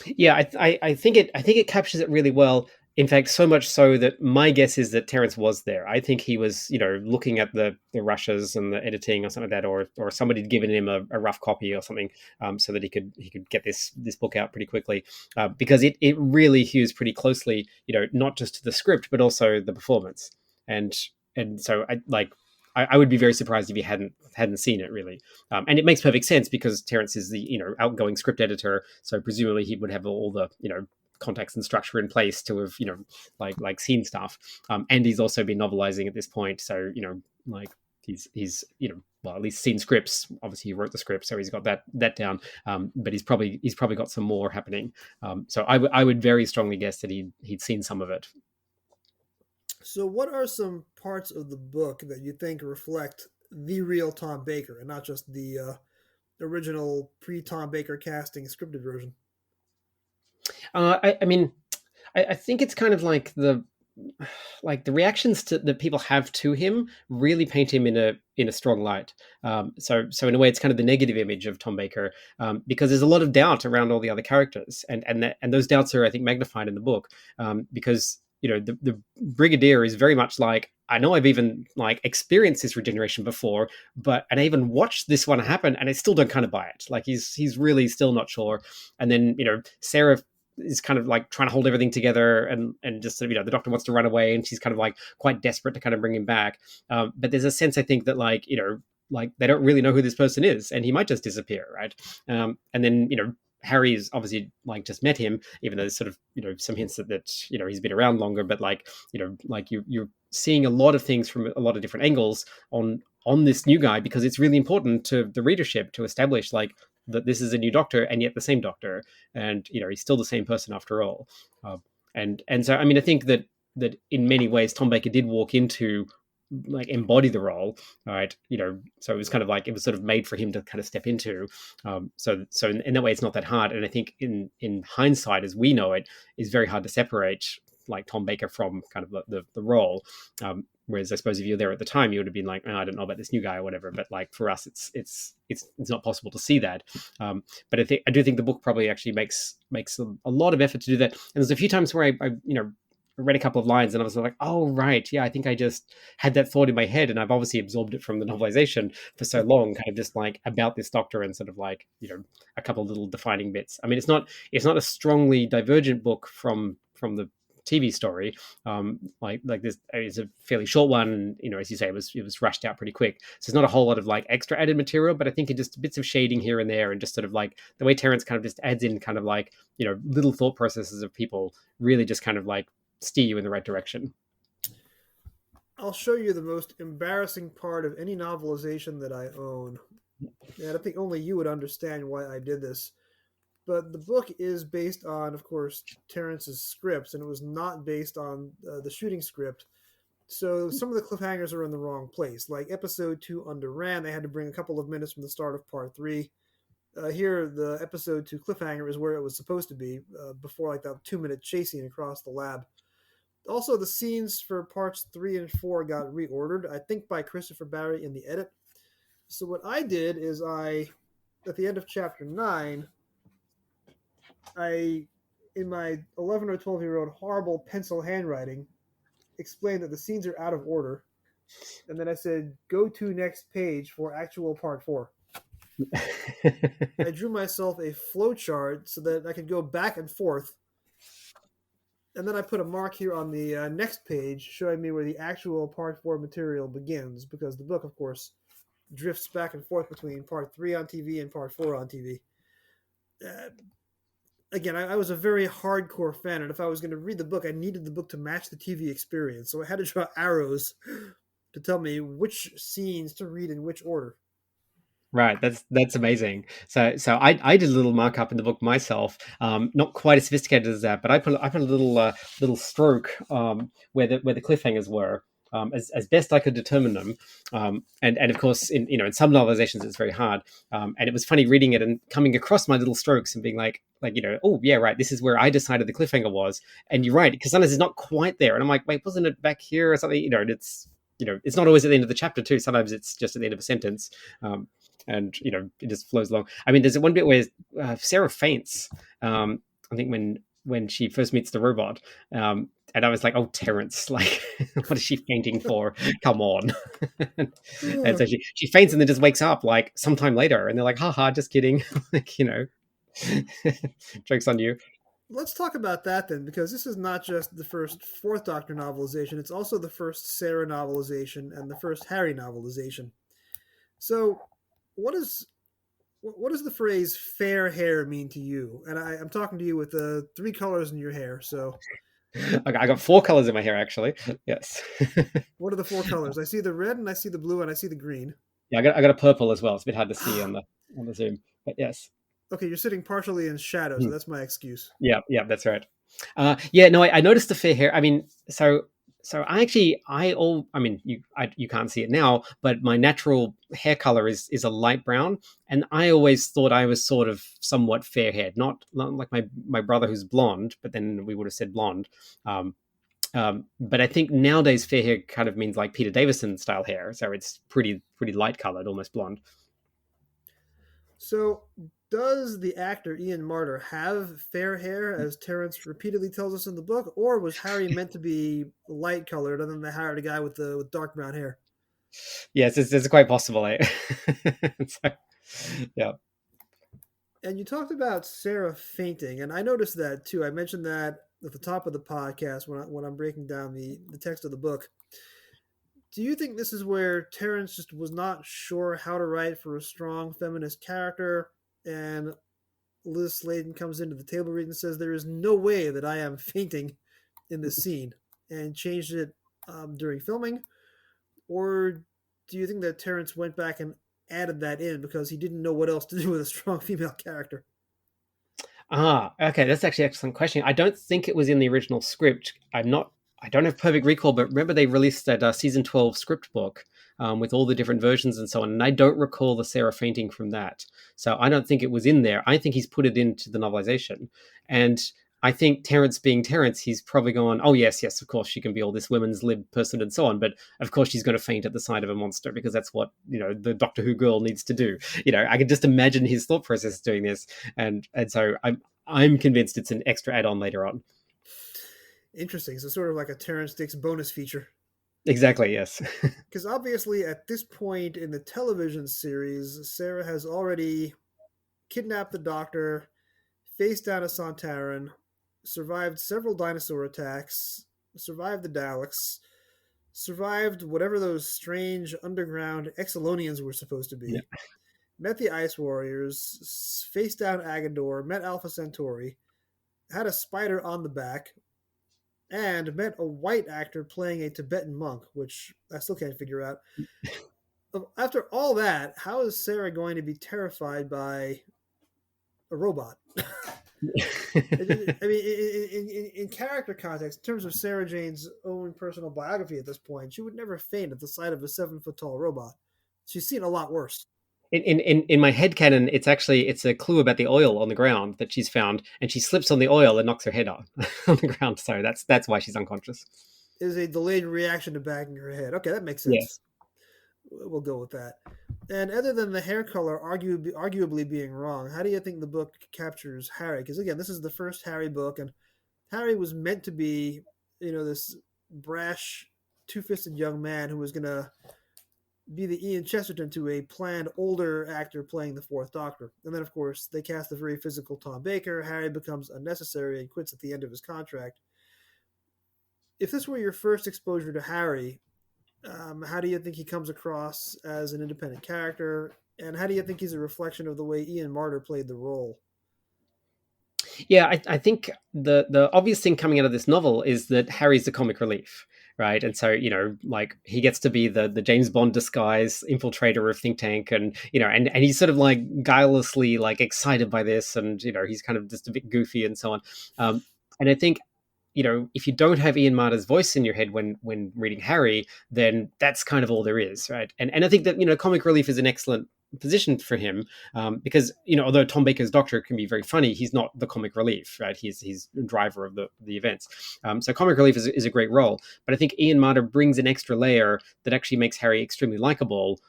Yeah, I think it captures it really well. In fact, so much so that my guess is that Terence was there. I think he was, looking at the rushes and the editing or something like that, or somebody had given him a rough copy or something, so that he could get this book out pretty quickly, because it really hews pretty closely, not just to the script but also the performance, and so I would be very surprised if he hadn't seen it really. And it makes perfect sense because Terence is the outgoing script editor, so presumably he would have all the context and structure in place to have like seen stuff. And he's also been novelizing at this point, so like he's well, at least seen scripts. Obviously, he wrote the script, so he's got that down. But he's probably got some more happening. So I would very strongly guess that he'd seen some of it. So, what are some parts of the book that you think reflect the real Tom Baker and not just the original pre-Tom Baker casting scripted version? I mean, I think it's kind of like the reactions that people have to him really paint him in a strong light. So in a way, it's kind of the negative image of Tom Baker, because there's a lot of doubt around all the other characters, and those doubts are, I think, magnified in the book, because the Brigadier is very much like, I know I've even like experienced this regeneration before, and I even watched this one happen, and I still don't kind of buy it. Like he's really still not sure. And then Sarah is kind of like trying to hold everything together, and just sort of, the Doctor wants to run away, and she's kind of like quite desperate to kind of bring him back. But there's a sense, I think, that like they don't really know who this person is, and he might just disappear, right? And then Harry's obviously like just met him, even though there's sort of some hints that he's been around longer, but like you're seeing a lot of things from a lot of different angles on this new guy, because it's really important to the readership to establish like that this is a new Doctor and yet the same Doctor, and he's still the same person after all. And so I mean, I think that in many ways Tom Baker did walk into, like, embody the role, right? So it was kind of like it was sort of made for him to kind of step into. So in that way, it's not that hard. And I think in hindsight, as we know it, is very hard to separate like Tom Baker from kind of the role. Whereas I suppose if you're there at the time, you would have been like, oh, I don't know about this new guy or whatever. But like for us, it's not possible to see that. But I do think the book probably actually makes a lot of effort to do that. And there's a few times where I read a couple of lines and I was like, oh, right. Yeah, I think I just had that thought in my head, and I've obviously absorbed it from the novelization for so long, kind of just like about this Doctor, and sort of like, a couple of little defining bits. I mean, it's not a strongly divergent book from the TV story. Like this is a fairly short one, and as you say, it was rushed out pretty quick. So there's not a whole lot of like extra added material, but I think it just bits of shading here and there, and just sort of like the way Terence kind of just adds in kind of like, little thought processes of people really just kind of like steer you in the right direction. I'll show you the most embarrassing part of any novelization that I own. And I think only you would understand why I did this. But the book is based on, of course, Terence's scripts, and it was not based on the shooting script. So some of the cliffhangers are in the wrong place. Like episode 2 underran, they had to bring a couple of minutes from the start of part 3. Here, the episode 2 cliffhanger is where it was supposed to be, before like that 2-minute chase scene across the lab. Also, the scenes for parts 3 and 4 got reordered, I think by Christopher Barry in the edit. So what I did is at the end of chapter 9, I, in my 11 or 12-year-old horrible pencil handwriting, explained that the scenes are out of order. And then I said, go to next page for actual part 4. I drew myself a flowchart so that I could go back and forth. And then I put a mark here on the next page showing me where the actual part 4 material begins, because the book, of course, drifts back and forth between part 3 on TV and part 4 on TV. Again, I was a very hardcore fan, and if I was going to read the book, I needed the book to match the TV experience. So I had to draw arrows to tell me which scenes to read in which order. Right, that's amazing. So I did a little markup in the book myself, not quite as sophisticated as that, but I put a little stroke where the cliffhangers were, as best I could determine them, and of course in some novelizations it's very hard, and it was funny reading it and coming across my little strokes and being like oh yeah, right, this is where I decided the cliffhanger was, and you're right, because sometimes it's not quite there, and I'm like, wait, wasn't it back here or something? it's not always at the end of the chapter too. Sometimes it's just at the end of a sentence. And it just flows along. I mean, there's one bit where Sarah faints. I think when she first meets the robot, and I was like, "Oh, Terrence, like, what is she fainting for? Come on!" And so she faints and then just wakes up like sometime later, and they're like, "Haha, just kidding." Like, jokes on you. Let's talk about that then, because this is not just the first Fourth Doctor novelization, it's also the first Sarah novelization and the first Harry novelization. So, what does the phrase "fair hair" mean to you? And I'm talking to you with the three colors in your hair. So, I got 4 colors in my hair, actually. Yes. what are the 4 colors? I see the red, and I see the blue, and I see the green. Yeah, I got a purple as well. It's a bit hard to see on the Zoom, but yes. Okay, you're sitting partially in shadow, so that's my excuse. Yeah, that's right. Yeah, no, I noticed the fair hair. I mean, so I mean, you can't see it now, but my natural hair color is a light brown, and I always thought I was sort of somewhat fair haired, not like my brother who's blonde, but then we would have said blonde. But I think nowadays fair hair kind of means like Peter Davison style hair, so it's pretty light colored, almost blonde. So, does the actor Ian Marter have fair hair, as Terrence repeatedly tells us in the book, or was Harry meant to be light colored, and then they hired a guy with dark brown hair? Yes, it's quite possible. So, yeah. And you talked about Sarah fainting, and I noticed that too. I mentioned that at the top of the podcast when I'm breaking down the text of the book. Do you think this is where Terrence just was not sure how to write for a strong feminist character, and Liz Sladen comes into the table read and says, "There is no way that I am fainting in this scene," and changed it during filming? Or do you think that Terrence went back and added that in because he didn't know what else to do with a strong female character? Okay, that's actually an excellent question. I don't think it was in the original script. I don't have perfect recall, but remember they released that season 12 script book with all the different versions and so on, and I don't recall the Sarah fainting from that. So I don't think it was in there. I think he's put it into the novelization. And I think Terrence being Terrence, he's probably gone, oh, yes, of course, she can be all this women's lib person and so on, but of course she's going to faint at the sight of a monster because that's what, the Doctor Who girl needs to do. I can just imagine his thought process doing this. And so I'm convinced it's an extra add-on later on. Interesting. So sort of like a Terrence Dix bonus feature. Exactly, yes. Because obviously at this point in the television series, Sarah has already kidnapped the Doctor, faced down a Sontaran, survived several dinosaur attacks, survived the Daleks, survived whatever those strange underground Exolonians were supposed to be, met the Ice Warriors, faced down Agador, met Alpha Centauri, had a spider on the back, and met a white actor playing a Tibetan monk, which I still can't figure out. After all that, how is Sarah going to be terrified by a robot? I mean, in character context, in terms of Sarah Jane's own personal biography at this point, she would never faint at the sight of a 7-foot tall robot. She's seen a lot worse. In my headcanon, it's a clue about the oil on the ground that she's found, and she slips on the oil and knocks her head on the ground. So that's why she's unconscious. Is a delayed reaction to banging her head. Okay, that makes sense. Yes. We'll go with that. And other than the hair color arguably being wrong, how do you think the book captures Harry? Because again, this is the first Harry book, and Harry was meant to be, this brash, two-fisted young man who was going to be the Ian Chesterton to a planned older actor playing the Fourth Doctor. And then, of course, they cast the very physical Tom Baker. Harry becomes unnecessary and quits at the end of his contract. If this were your first exposure to Harry, how do you think he comes across as an independent character? And how do you think he's a reflection of the way Ian Marter played the role? Yeah, I think the obvious thing coming out of this novel is that Harry's the comic relief. Right. And so, like he gets to be the James Bond disguise infiltrator of Think Tank and he's sort of like guilelessly like excited by this. And, he's kind of just a bit goofy and so on. And I think, if you don't have Ian Marter's voice in your head when reading Harry, then that's kind of all there is. Right. And I think that, comic relief is an excellent position for him, because although Tom Baker's Doctor can be very funny, he's not the comic relief, right? He's the driver of the events. So comic relief is a great role, but I think Ian Marter brings an extra layer that actually makes Harry extremely likable,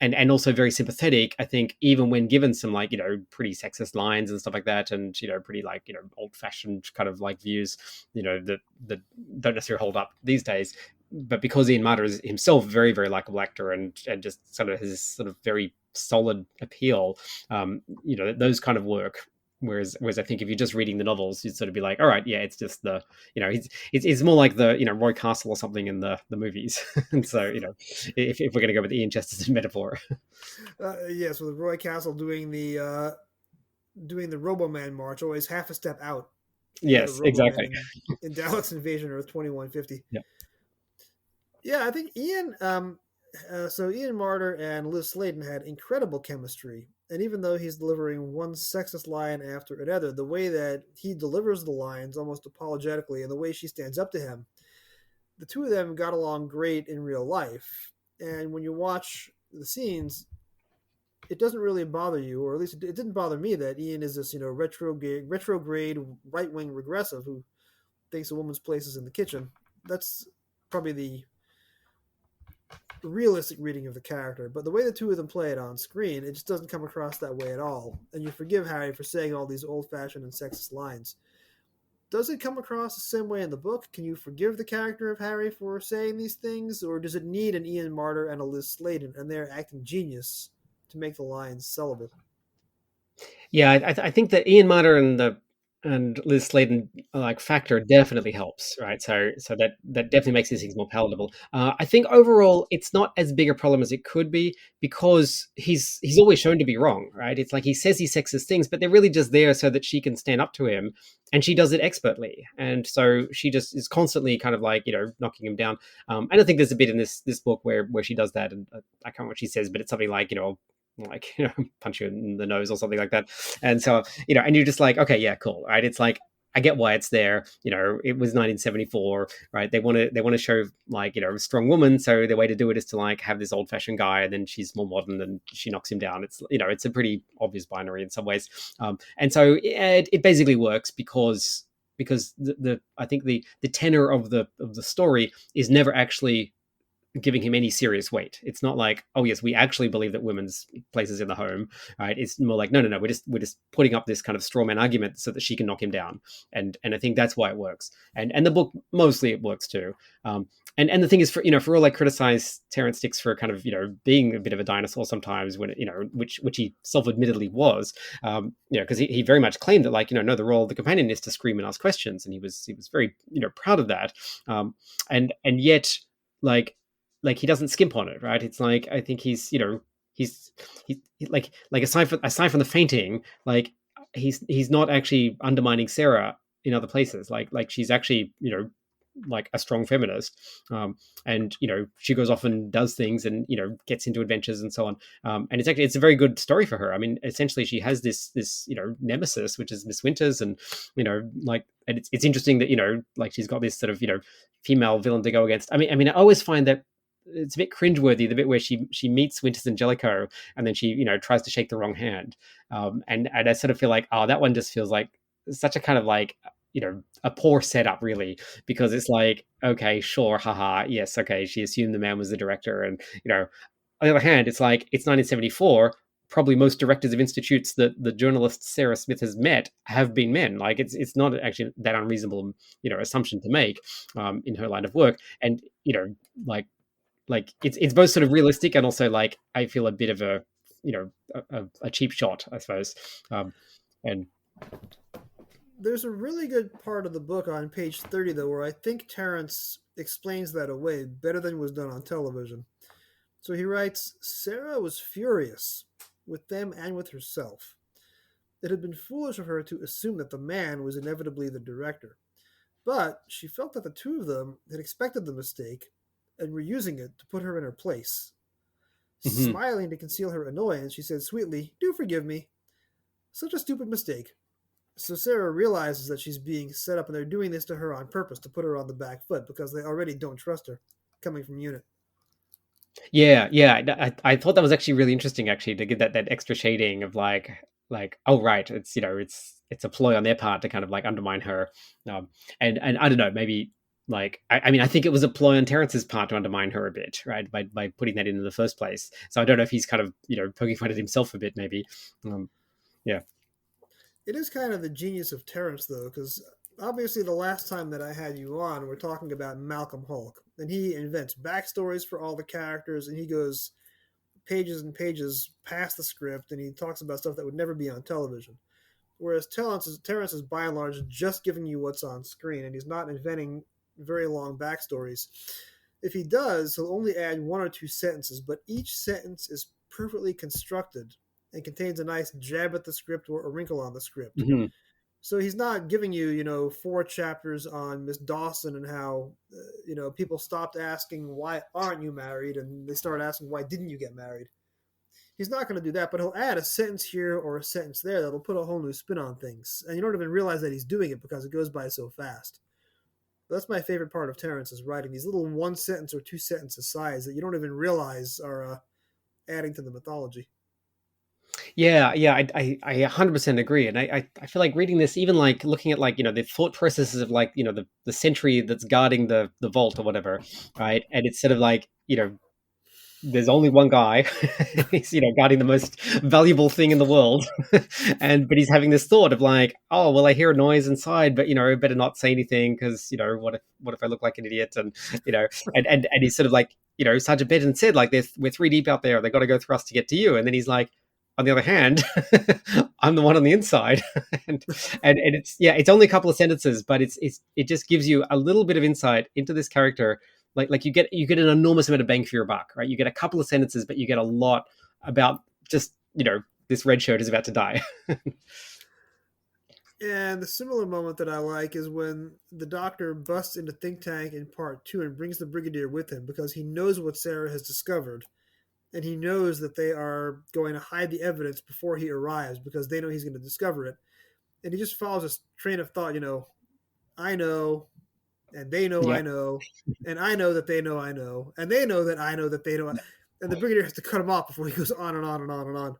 and also very sympathetic. I think even when given some pretty sexist lines and stuff like that, and pretty old fashioned kind of views, that don't necessarily hold up these days. But because Ian Marter is himself a very, very likable actor, and just sort of has this sort of very solid appeal, those kind of work. Whereas I think if you're just reading the novels, you'd sort of be like, all right, yeah, it's just it's more like the Roy Castle or something in the movies. And so if we're going to go with Ian Chesterton metaphor, yes, with Roy Castle doing the Roboman march, always half a step out. Yes, exactly. In Dalek's Invasion Earth 2150. Yeah. Yeah, I think Ian. So Ian Marter and Liz Sladen had incredible chemistry, and even though he's delivering one sexist line after another, the way that he delivers the lines almost apologetically, and the way she stands up to him, the two of them got along great in real life. And when you watch the scenes, it doesn't really bother you, or at least it didn't bother me, that Ian is this retrograde right-wing regressive who thinks a woman's place is in the kitchen. That's probably the realistic reading of the character, but the way the two of them play it on screen, it just doesn't come across that way at all. And you forgive Harry for saying all these old-fashioned and sexist lines. Does it come across the same way in the book? Can you forgive the character of Harry for saying these things, or does it need an Ian Marter and a Liz Sladen and their acting genius to make the lines sellable? Yeah, I think that Ian Marter and Liz Sladen factor definitely helps, right? So that definitely makes these things more palatable. I think overall it's not as big a problem as it could be, because he's always shown to be wrong, right? It's like he says these sexist things, but they're really just there so that she can stand up to him, and she does it expertly, and so she just is constantly kind of knocking him down. And I think there's a bit in this book where she does that, and I can't remember what she says, but it's something punch you in the nose or something like that. And so, and you're just like, okay, yeah, cool. Right. It's like, I get why it's there. It was 1974, right? They want to show a strong woman. So the way to do it is to have this old fashioned guy, and then she's more modern and she knocks him down. It's, it's a pretty obvious binary in some ways. And so it basically works because I think the tenor of the story is never actually giving him any serious weight. It's not like, oh yes, we actually believe that women's places in the home, right? It's more like, no, we're just putting up this kind of straw man argument so that she can knock him down. And I think that's why it works. And the book, mostly it works too. And the thing is, for all I criticize Terrance Dicks for kind of, being a bit of a dinosaur sometimes, when, which he self-admittedly was, because he very much claimed that no, the role of the companion is to scream and ask questions. And he was very, proud of that. And yet he doesn't skimp on it, right? It's like, I think he's aside from the fainting, he's not actually undermining Sarah in other places. Like she's actually, a strong feminist, and she goes off and does things, and gets into adventures and so on. And it's a very good story for her. I mean, essentially, she has this nemesis, which is Miss Winters, and and it's interesting that she's got this sort of female villain to go against. I mean, I always find that it's a bit cringeworthy, the bit where she meets Winters and Jellicoe, and then she tries to shake the wrong hand, and I sort of feel like, oh, that one just feels like such a kind of a poor setup, really, because it's like, okay, sure, haha, yes, okay, she assumed the man was the director, and on the other hand, it's like, it's 1974. Probably most directors of institutes that the journalist Sarah Smith has met have been men. It's not actually that unreasonable assumption to make in her line of work, and it's both sort of realistic and also I feel a bit of a a cheap shot, I suppose. And there's a really good part of the book on page 30 though, where I think Terrance explains that away better than was done on television. So he writes, Sarah was furious with them and with herself. It had been foolish of her to assume that the man was inevitably the director, but she felt that the two of them had expected the mistake and were using it to put her in her place. Mm-hmm. Smiling to conceal her annoyance, she said sweetly, "Do forgive me. Such a stupid mistake." So Sarah realizes that she's being set up, and they're doing this to her on purpose to put her on the back foot because they already don't trust her, coming from Unit. Yeah. I thought that was actually really interesting, actually, to get that extra shading of oh right, it's it's a ploy on their part to kind of like undermine her, um, and I don't know, maybe I mean I think it was a ploy on Terrence's part to undermine her a bit, right, by putting that in the first place. So I don't know if he's kind of poking fun at himself a bit, maybe. Um, yeah. It is kind of the genius of Terrence, though, because obviously the last time that I had you on, we're talking about Malcolm Hulk, and he invents backstories for all the characters, and he goes pages and pages past the script, and he talks about stuff that would never be on television. Whereas Terrence is by and large just giving you what's on screen, and he's not inventing very long backstories. If he does, he'll only add one or two sentences, but each sentence is perfectly constructed and contains a nice jab at the script or a wrinkle on the script. Mhm. So he's not giving you, four chapters on Miss Dawson and how, people stopped asking why aren't you married, and they started asking why didn't you get married. He's not going to do that, but he'll add a sentence here or a sentence there that'll put a whole new spin on things, and you don't even realize that he's doing it because it goes by so fast. That's my favorite part of Terrence's writing, these little one sentence or two sentence asides that you don't even realize are adding to the mythology. Yeah, I 100% agree, and I feel like reading this, even like looking at the thought processes of the sentry that's guarding the vault or whatever, right? And it's sort of like there's only one guy, he's guarding the most valuable thing in the world, and but he's having this thought of like, oh well, I hear a noise inside, but better not say anything because what if I look like an idiot, and and he's sort of like Sergeant Benton said like we're three deep out there, they got to go through us to get to you, and then he's like, on the other hand, I'm the one on the inside, and and it's only a couple of sentences, but it just gives you a little bit of insight into this character. Like you get an enormous amount of bang for your buck, right? You get a couple of sentences, but you get a lot about just this red shirt is about to die. And the similar moment that I like is when the doctor busts into Think Tank in part two and brings the Brigadier with him because he knows what Sarah has discovered. And he knows that they are going to hide the evidence before he arrives because they know he's going to discover it. And he just follows this train of thought, I know, and they know Yeah, I know, and I know that they know I know, and they know that I know that they know. And the Brigadier has to cut him off before he goes on and on and on and on.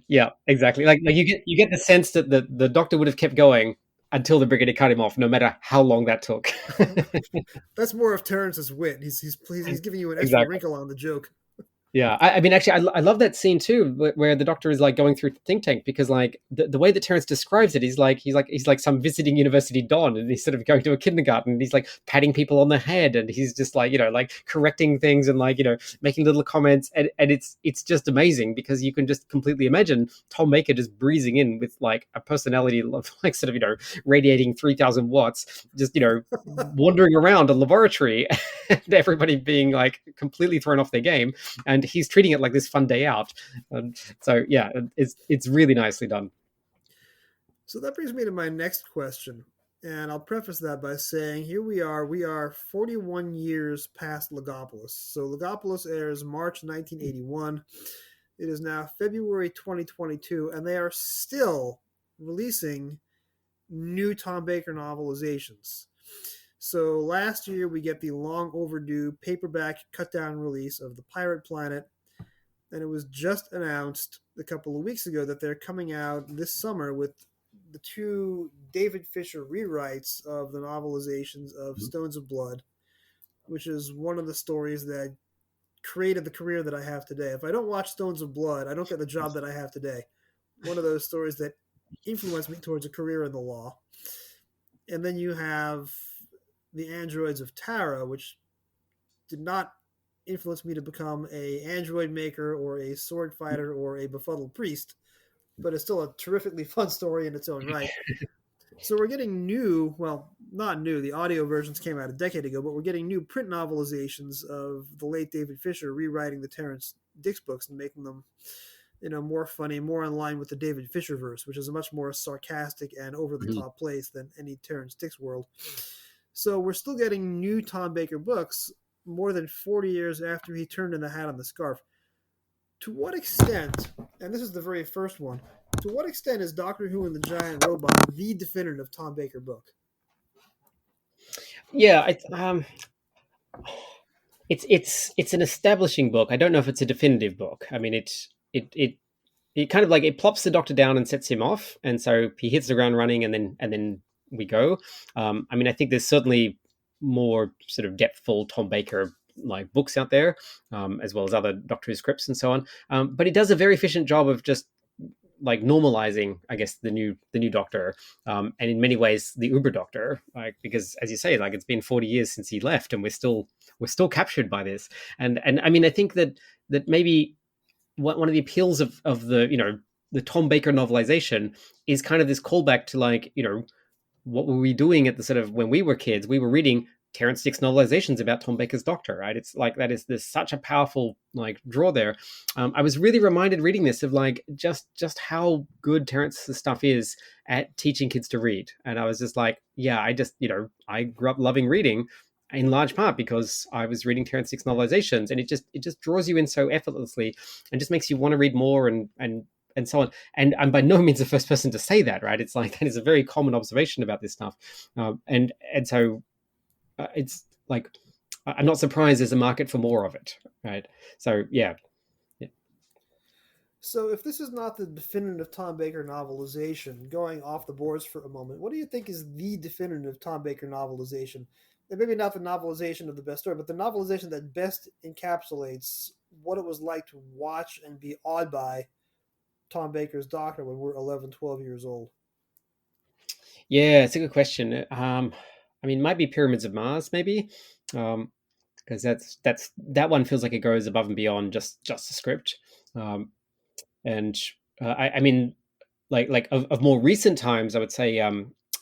yeah, exactly. Like you get the sense that the doctor would have kept going until the brigadier cut him off, no matter how long that took. That's more of Terrence's wit. He's giving you an extra Exactly. wrinkle on the joke. Yeah, I mean, actually, I love that scene too, where the doctor is like going through think tank because like the way that Terrence describes it, he's like some visiting university don, and he's sort of going to a kindergarten, and he's like patting people on the head, and he's just like like correcting things and like making little comments, and it's just amazing because you can just completely imagine Tom Baker just breezing in with like a personality of like sort of radiating 3,000 watts, just wandering around a laboratory, and everybody being like completely thrown off their game, and he's treating it like this fun day out. So yeah, it's really nicely done. So that brings me to my next question. And I'll preface that by saying here we are 41 years past Logopolis. So Logopolis airs March 1981. It is now February 2022, and they are still releasing new Tom Baker novelizations. So last year we get the long overdue paperback cut down release of The Pirate Planet, and it was just announced a couple of weeks ago that they're coming out this summer with the two David Fisher rewrites of the novelizations of Stones of Blood, which is one of the stories that created the career that I have today. If I don't watch Stones of Blood, I don't get the job that I have today. One of those stories that influenced me towards a career in the law. And then you have The Androids of Tara, which did not influence me to become a android maker or a sword fighter or a befuddled priest, but it's still a terrifically fun story in its own right. So we're getting new, well, not new, the audio versions came out a decade ago, but we're getting new print novelizations of the late David Fisher rewriting the Terrence Dix books and making them, more funny, more in line with the David Fisher verse, which is a much more sarcastic and over the top place than any Terrence Dix world. So we're still getting new Tom Baker books more than 40 years after he turned in the hat on the scarf. To what extent, and this is the very first one, to what extent is Doctor Who and the Giant Robot the definitive Tom Baker book? Yeah, it's an establishing book. I don't know if it's a definitive book. I mean, it kind of like it plops the Doctor down and sets him off, and so he hits the ground running, and then we go. I mean, I think there's certainly more sort of depthful Tom Baker like books out there, as well as other Doctor Who scripts and so on. But he does a very efficient job of just like normalizing, I guess, the new Doctor, and in many ways the Uber Doctor, like because as you say, like it's been 40 years since he left, and we're still captured by this, and I mean, I think that maybe one of the appeals of the Tom Baker novelization is kind of this callback to like what were we doing at the sort of when we were kids? We were reading Terrence Dick's novelizations about Tom Baker's Doctor, right? It's like that is there's such a powerful like draw there. I was really reminded reading this of like just how good Terrence's stuff is at teaching kids to read, and I was just like, yeah, I grew up loving reading in large part because I was reading Terrence Dick's novelizations, and it just draws you in so effortlessly, and just makes you want to read more and so on. And I'm by no means the first person to say that, right? It's like that is a very common observation about this stuff, and so it's like I'm not surprised there's a market for more of it, right? So yeah. So, if this is not the definitive Tom Baker novelization, going off the boards for a moment, what do you think is the definitive Tom Baker novelization? And maybe not the novelization of the best story, but the novelization that best encapsulates what it was like to watch and be awed by Tom Baker's Doctor when we're 11, 12 years old. Yeah, it's a good question. I mean, it might be Pyramids of Mars, maybe, because that one feels like it goes above and beyond just the script. Um, and I mean, like of more recent times, I would say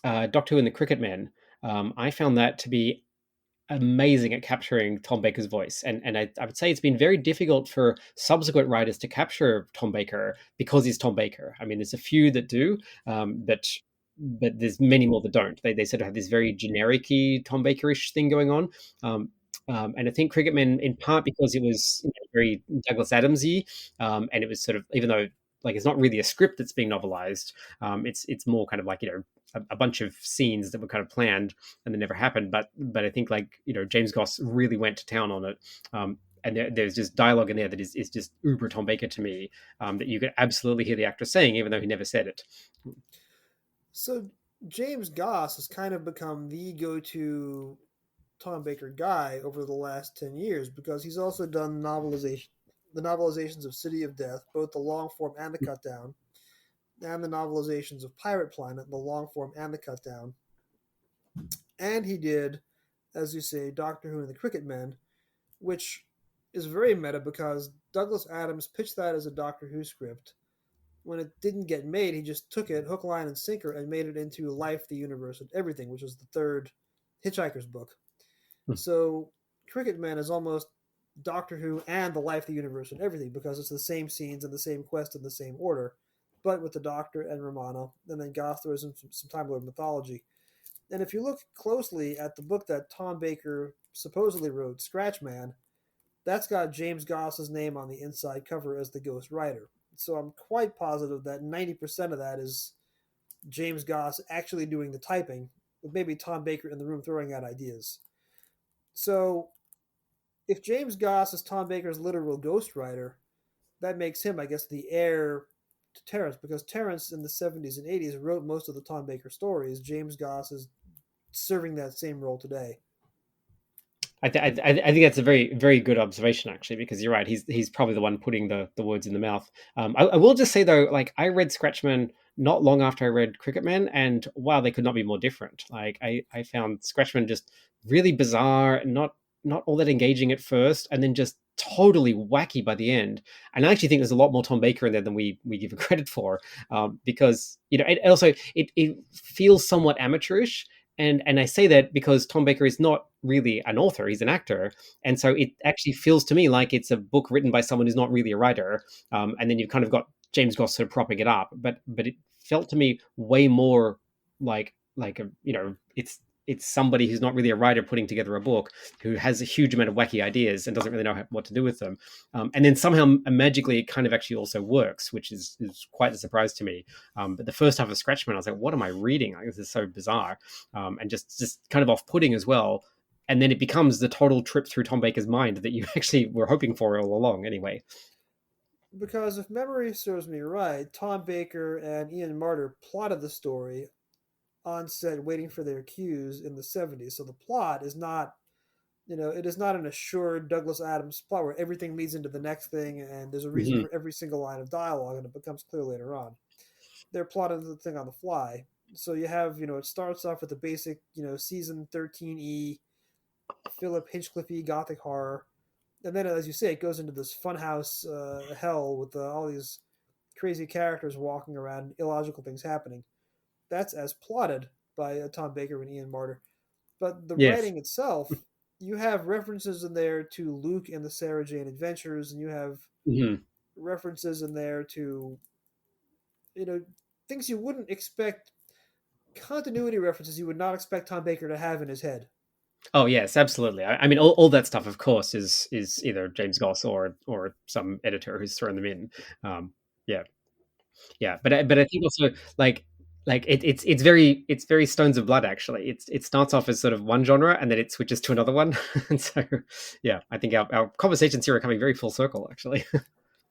Doctor Who and the Cricket Men. I found that to be amazing at capturing Tom Baker's voice. And I would say it's been very difficult for subsequent writers to capture Tom Baker because he's Tom Baker. I mean, there's a few that do, but there's many more that don't. They sort of have this very generic-y Tom Baker-ish thing going on. And I think Cricket Men, in part because it was very Douglas Adams-y, and it was sort of, even though like it's not really a script that's being novelized, it's more kind of like a bunch of scenes that were kind of planned and they never happened. But I think like James Goss really went to town on it. And there's just dialogue in there that is just uber Tom Baker to me, that you could absolutely hear the actor saying, even though he never said it. So, James Goss has kind of become the go-to Tom Baker guy over the last 10 years because he's also done the novelizations of City of Death, both the long form and the cut down, and the novelizations of Pirate Planet, the long form and the cut down. And he did, as you say, Doctor Who and the Cricket Men, which is very meta because Douglas Adams pitched that as a Doctor Who script. When it didn't get made, he just took it, hook, line, and sinker, and made it into Life, the Universe, and Everything, which was the third Hitchhiker's book. So Cricket Men is almost Doctor Who and the Life, the Universe, and Everything because it's the same scenes and the same quest in the same order, but with the Doctor and Romano, and then Goss throws in some Time Lord mythology. And if you look closely at the book that Tom Baker supposedly wrote, Scratchman, that's got James Goss's name on the inside cover as the ghost writer. So I'm quite positive that 90% of that is James Goss actually doing the typing, with maybe Tom Baker in the room throwing out ideas. So if James Goss is Tom Baker's literal ghostwriter, that makes him, I guess, the heir to Terrence, because Terrence in the 70s and 80s wrote most of the Tom Baker stories. James Goss is serving that same role today. I think that's a very, very good observation, actually, because you're right. He's probably the one putting the words in the mouth. I will just say, though, like I read Scratchman not long after I read Cricket Man, and wow, they could not be more different. Like I found Scratchman just really bizarre, and not all that engaging at first, and then just totally wacky by the end. And I actually think there's a lot more Tom Baker in there than we give him credit for, because it feels somewhat amateurish. And I say that because Tom Baker is not really an author; he's an actor, and so it actually feels to me like it's a book written by someone who's not really a writer. And then you've kind of got James Goss sort of propping it up, but it felt to me way more like it's somebody who's not really a writer putting together a book who has a huge amount of wacky ideas and doesn't really know what to do with them. And then somehow magically it kind of actually also works, which is quite a surprise to me. But the first half of Scratchman, I was like, what am I reading? Like, this is so bizarre, and just kind of off-putting as well. and then it becomes the total trip through Tom Baker's mind that you actually were hoping for all along anyway. Because if memory serves me right, Tom Baker and Ian Marter plotted the story on set waiting for their cues in the 70s. So the plot is not, it is not an assured Douglas Adams plot where everything leads into the next thing and there's a reason Hmm. for every single line of dialogue and it becomes clear later on. They're plotting the thing on the fly. So you have, it starts off with the basic, season 13E, Philip Hinchcliffe Gothic horror. And then, as you say, it goes into this funhouse hell with all these crazy characters walking around, illogical things happening. That's as plotted by Tom Baker and Ian Marter. But the Yes. writing itself, you have references in there to Luke and the Sarah Jane Adventures, and you have Hmm. references in there to, you know, things you wouldn't expect, continuity references you would not expect Tom Baker to have in his head. Oh yes, absolutely. I mean, all that stuff, of course, is either James Goss or some editor who's thrown them in. Yeah, yeah. But I think also it's very Stones of Blood actually. It starts off as sort of one genre and then it switches to another one. And so yeah, I think our conversations here are coming very full circle actually.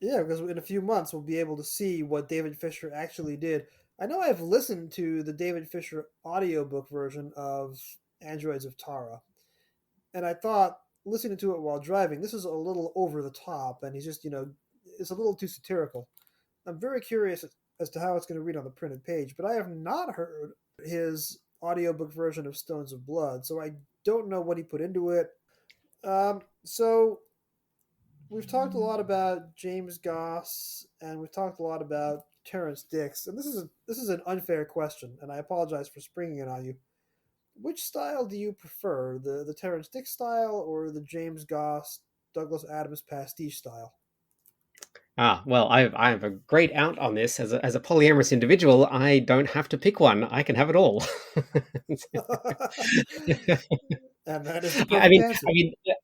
Yeah, because in a few months we'll be able to see what David Fisher actually did. I know I've listened to the David Fisher audiobook version of Androids of Tara, and I thought listening to it while driving, this is a little over the top, and he's just, it's a little too satirical. I'm very curious as to how it's going to read on the printed page, but I have not heard his audiobook version of Stones of Blood, so I don't know what he put into it. So we've talked a lot about James Goss, and we've talked a lot about Terrence Dicks, and this is an unfair question, and I apologize for springing it on you. Which style do you prefer, the Terrence Dicks style or the James Goss Douglas Adams pastiche style? Well, I have a great out on this as a polyamorous individual. I don't have to pick one. I can have it all. And that is the I perfect mean, answer.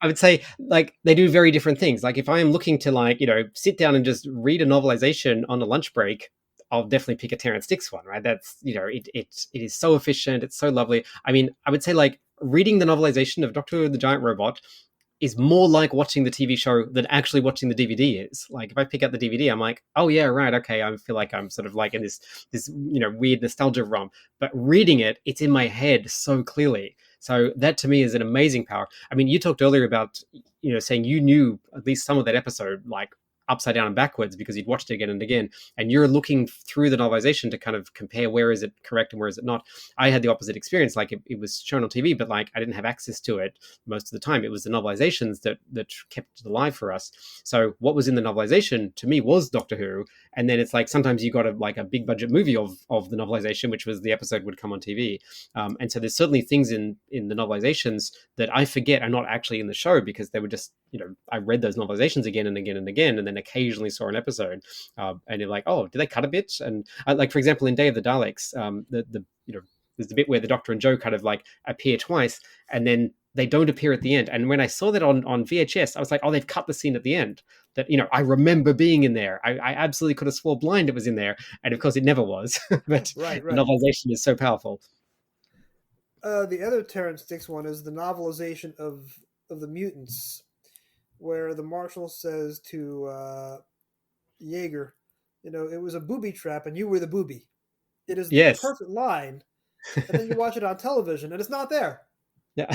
I would say like they do very different things. Like if I am looking to like sit down and just read a novelization on a lunch break, I'll definitely pick a Terrence Dicks one, right? That's it is so efficient. It's so lovely. I mean, I would say like reading the novelization of Doctor Who the Giant Robot is more like watching the TV show than actually watching the DVD is. Like if I pick up the DVD, I'm like, oh yeah, right, okay. I feel like I'm sort of like in this weird nostalgia realm. But reading it, it's in my head so clearly. So that to me is an amazing power. I mean, you talked earlier about saying you knew at least some of that episode like upside down and backwards because you'd watched it again and again, and you're looking through the novelization to kind of compare where is it correct and where is it not. I had the opposite experience. Like it was shown on TV, but like I didn't have access to it most of the time. It was the novelizations that kept it alive for us. So what was in the novelization to me was Doctor Who, and then it's like sometimes you got a big budget movie of the novelization, which was the episode would come on TV. And so there's certainly things in the novelizations that I forget are not actually in the show because they were just I read those novelizations again and again and again, and then occasionally saw an episode, and you're like, oh, did they cut a bit? And like for example, in Day of the Daleks, the there's the bit where the Doctor and Joe kind of like appear twice, and then they don't appear at the end. And when I saw that on VHS, I was like, oh, they've cut the scene at the end. That I remember being in there. I absolutely could have swore blind it was in there, and of course it never was. But Right, the right. novelization is so powerful. The other Terrence Dicks one is the novelization of the mutants, where the marshal says to Jaeger, it was a booby trap and you were the booby. It is the Yes. perfect line, and then you watch it on television and it's not there. Yeah.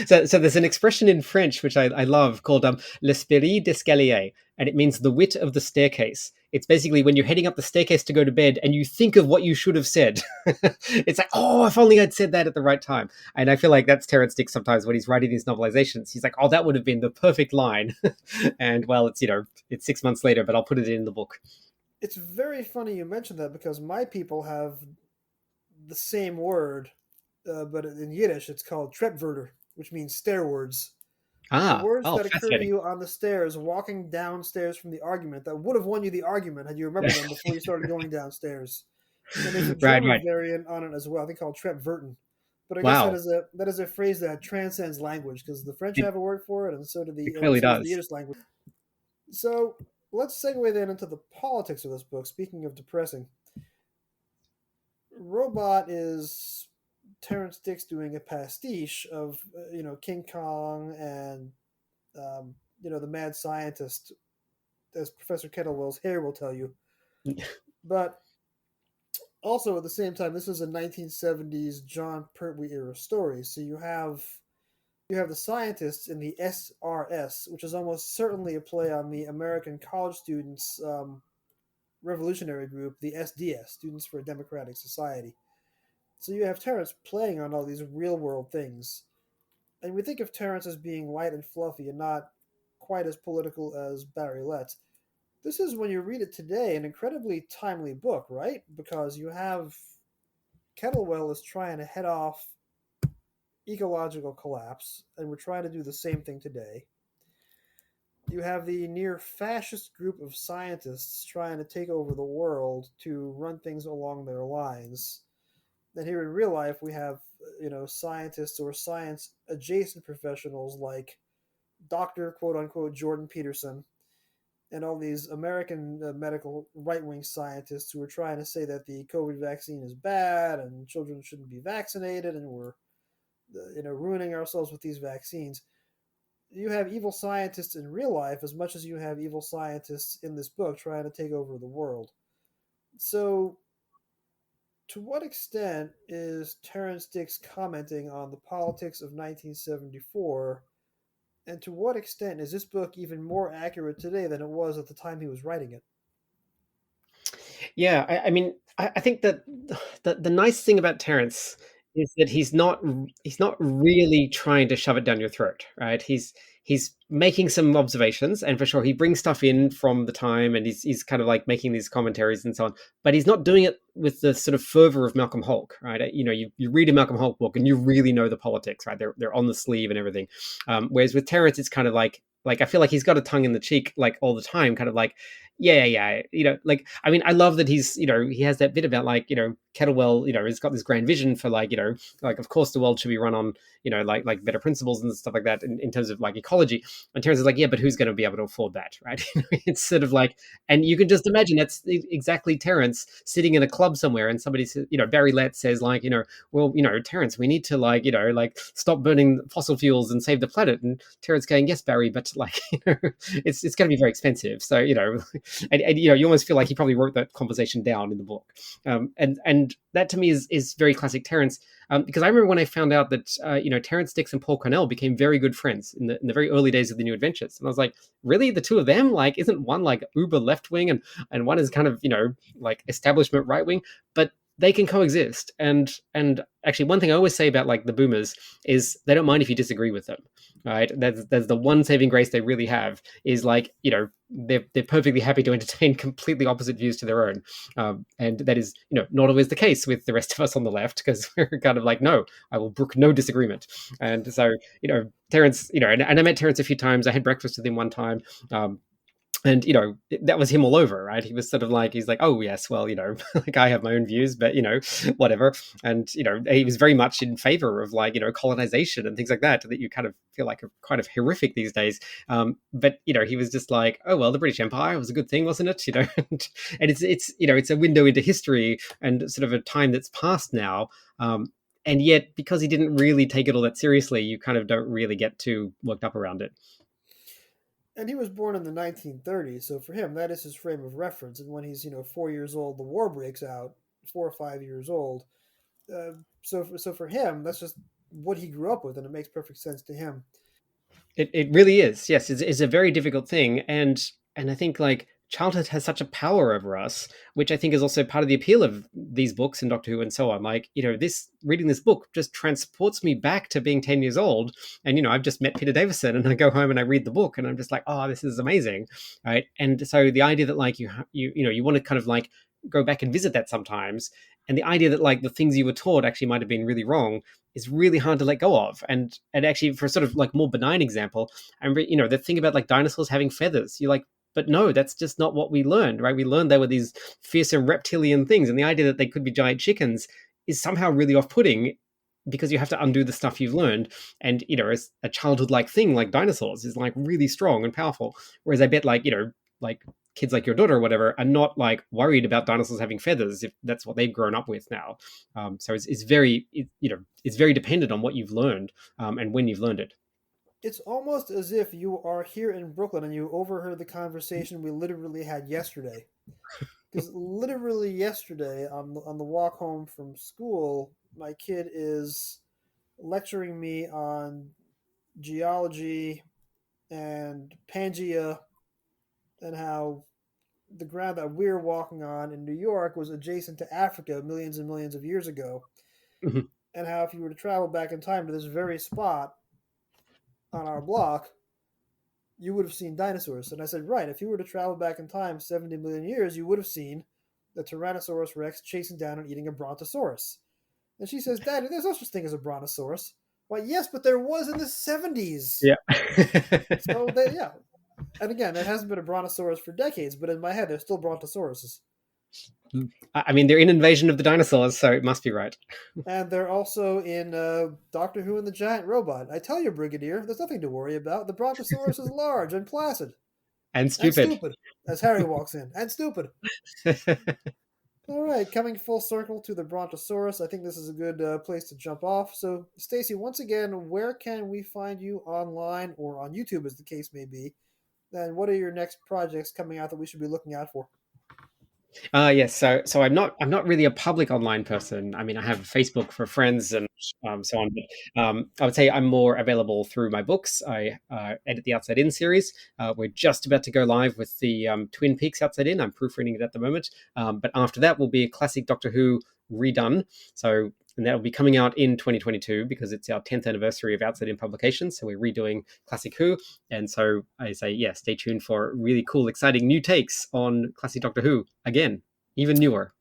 So there's an expression in French which I love called l'esprit d'escalier, and it means the wit of the staircase. It's basically when you're heading up the staircase to go to bed and you think of what you should have said. It's like, oh, if only I'd said that at the right time. And I feel like that's Terrence Dicks sometimes when he's writing these novelizations. He's like, oh, that would have been the perfect line. And well, it's 6 months later, but I'll put it in the book. It's very funny you mentioned that because my people have the same word, but in Yiddish it's called Trepwörter, which means stairwords. The words Oh, that occur to fascinating. you on the stairs, walking downstairs from the argument, that would have won you the argument had you remembered them before you started going downstairs. And there's a Right, German right. variant on it as well. I think called Trepwerten. But I guess Wow. that is a phrase that transcends language because the French It, have a word for it, and it clearly so does the does. Yiddish language. So let's segue then into the politics of this book. Speaking of depressing, Robot is Terrence Dicks doing a pastiche of King Kong and the mad scientist, as Professor Kettlewell's hair will tell you. But also at the same time, this is a 1970s John Pertwee era story, so you have the scientists in the SRS, which is almost certainly a play on the American college students' revolutionary group, the SDS, Students for a Democratic Society. So you have Terrence playing on all these real world things. And we think of Terrence as being light and fluffy and not quite as political as Barry Letts. This is, when you read it today, an incredibly timely book, right? Because you have Kettlewell is trying to head off ecological collapse, and we're trying to do the same thing today. You have the near fascist group of scientists trying to take over the world to run things along their lines. And here in real life, we have, scientists or science adjacent professionals like Dr. quote unquote Jordan Peterson and all these American medical right wing scientists who are trying to say that the COVID vaccine is bad and children shouldn't be vaccinated and we're ruining ourselves with these vaccines. You have evil scientists in real life as much as you have evil scientists in this book trying to take over the world. So, to what extent is Terrence Dicks commenting on the politics of 1974? And to what extent is this book even more accurate today than it was at the time he was writing it? Yeah, I mean, I think that the nice thing about Terrence is that he's not really trying to shove it down your throat, right? He's making some observations, and for sure he brings stuff in from the time, and he's kind of like making these commentaries and so on. But he's not doing it with the sort of fervor of Malcolm Hulke, right? You read a Malcolm Hulke book, and you really know the politics, right? They're on the sleeve and everything. Whereas with Terrence, it's kind of like I feel like he's got a tongue in the cheek like all the time, kind of like yeah. Like, I mean, I love that he has that bit about like, Kettlewell, has got this grand vision for like, like, of course the world should be run on, like better principles and stuff like that in terms of like ecology. And Terrence is like, yeah, but who's going to be able to afford that, right? It's sort of like, and you can just imagine that's exactly Terrence sitting in a club somewhere, and somebody says, Barry Lett says like, well, Terrence, we need to like, like stop burning fossil fuels and save the planet. And Terrence going, yes, Barry, but like, it's going to be very expensive. So, and you almost feel like he probably wrote that conversation down in the book, and that to me is very classic Terrence, because I remember when I found out that Terrence Dicks and Paul Cornell became very good friends in the very early days of the New Adventures, and I was like, really, the two of them? Like, isn't one like uber left wing and one is kind of like establishment right wing, but they can coexist. And actually, one thing I always say about like the boomers is they don't mind if you disagree with them, right? That's the one saving grace they really have, is like, they're perfectly happy to entertain completely opposite views to their own, and that is not always the case with the rest of us on the left, because we're kind of like, no, I will brook no disagreement. And so Terrence, and I met Terrence a few times. I had breakfast with him one time. And that was him all over, right? He was sort of like, he's like, oh yes, well, like I have my own views, but whatever. And he was very much in favor of like colonization and things like that you kind of feel like are kind of horrific these days. But he was just like, oh well, the British Empire was a good thing, wasn't it? And it's a window into history and sort of a time that's passed now. And yet, because he didn't really take it all that seriously, you kind of don't really get too worked up around it. And he was born in the 1930s, so for him, that is his frame of reference. And when he's 4 years old, the war breaks out. 4 or 5 years old. So for him, that's just what he grew up with, and it makes perfect sense to him. It really is. Yes, it's a very difficult thing, and I think like childhood has such a power over us, which I think is also part of the appeal of these books and Doctor Who and so on. Like, this reading this book just transports me back to being 10 years old, and I've just met Peter Davison, and I go home and I read the book, and I'm just like, oh, this is amazing, right? And so the idea that like you want to kind of like go back and visit that sometimes, and the idea that like the things you were taught actually might have been really wrong is really hard to let go of. And actually, for a sort of like more benign example, I remember the thing about like dinosaurs having feathers. You're like, but no, that's just not what we learned, right? We learned they were these fearsome reptilian things, and the idea that they could be giant chickens is somehow really off-putting, because you have to undo the stuff you've learned. And as a childhood like thing like dinosaurs is like really strong and powerful, whereas I bet like like kids like your daughter or whatever are not like worried about dinosaurs having feathers if that's what they've grown up with now. So it's very it's very dependent on what you've learned and when you've learned it. It's almost as if you are here in Brooklyn and you overheard the conversation we literally had yesterday. Because literally yesterday on the walk home from school, my kid is lecturing me on geology and Pangea and how the ground that we're walking on in New York was adjacent to Africa millions and millions of years ago, Mhm. and how if you were to travel back in time to this very spot on our block, you would have seen dinosaurs. And I said, right, if you were to travel back in time 70 million years, you would have seen the Tyrannosaurus Rex chasing down and eating a Brontosaurus. And she says, Daddy, there's no such thing as a Brontosaurus. Why, yes, but there was in the 70s. Yeah. So, yeah. And again, there hasn't been a Brontosaurus for decades, but in my head, there's still Brontosauruses. I mean, they're in Invasion of the Dinosaurs, so it must be right. And they're also in Doctor Who and the Giant Robot. I tell you, Brigadier, there's nothing to worry about. The Brontosaurus is large and placid. And And stupid. stupid, as Harry walks in. And stupid. All right, coming full circle to the Brontosaurus, I think this is a good place to jump off. So, Stacey, once again, where can we find you online or on YouTube, as the case may be? And what are your next projects coming out that we should be looking out for? Yes, so I'm not really a public online person. I mean, I have Facebook for friends and so on. But I would say I'm more available through my books. I edit the Outside In series. We're just about to go live with the Twin Peaks Outside In. I'm proofreading it at the moment. But after that will be a classic Doctor Who redone. So and that will be coming out in 2022 because it's our 10th anniversary of Outside In publication. So we're redoing Classic Who. And so I say, yeah, stay tuned for really cool, exciting new takes on classic Doctor Who again, even newer.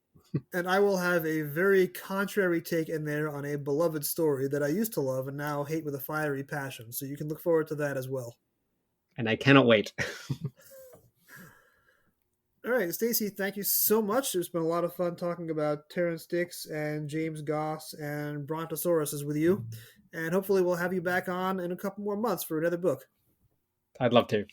And I will have a very contrary take in there on a beloved story that I used to love and now hate with a fiery passion. So you can look forward to that as well. And I cannot wait. All right, Stacey, thank you so much. It's been a lot of fun talking about Terrence Dix and James Goss and Brontosauruses with you. And hopefully we'll have you back on in a couple more months for another book. I'd love to.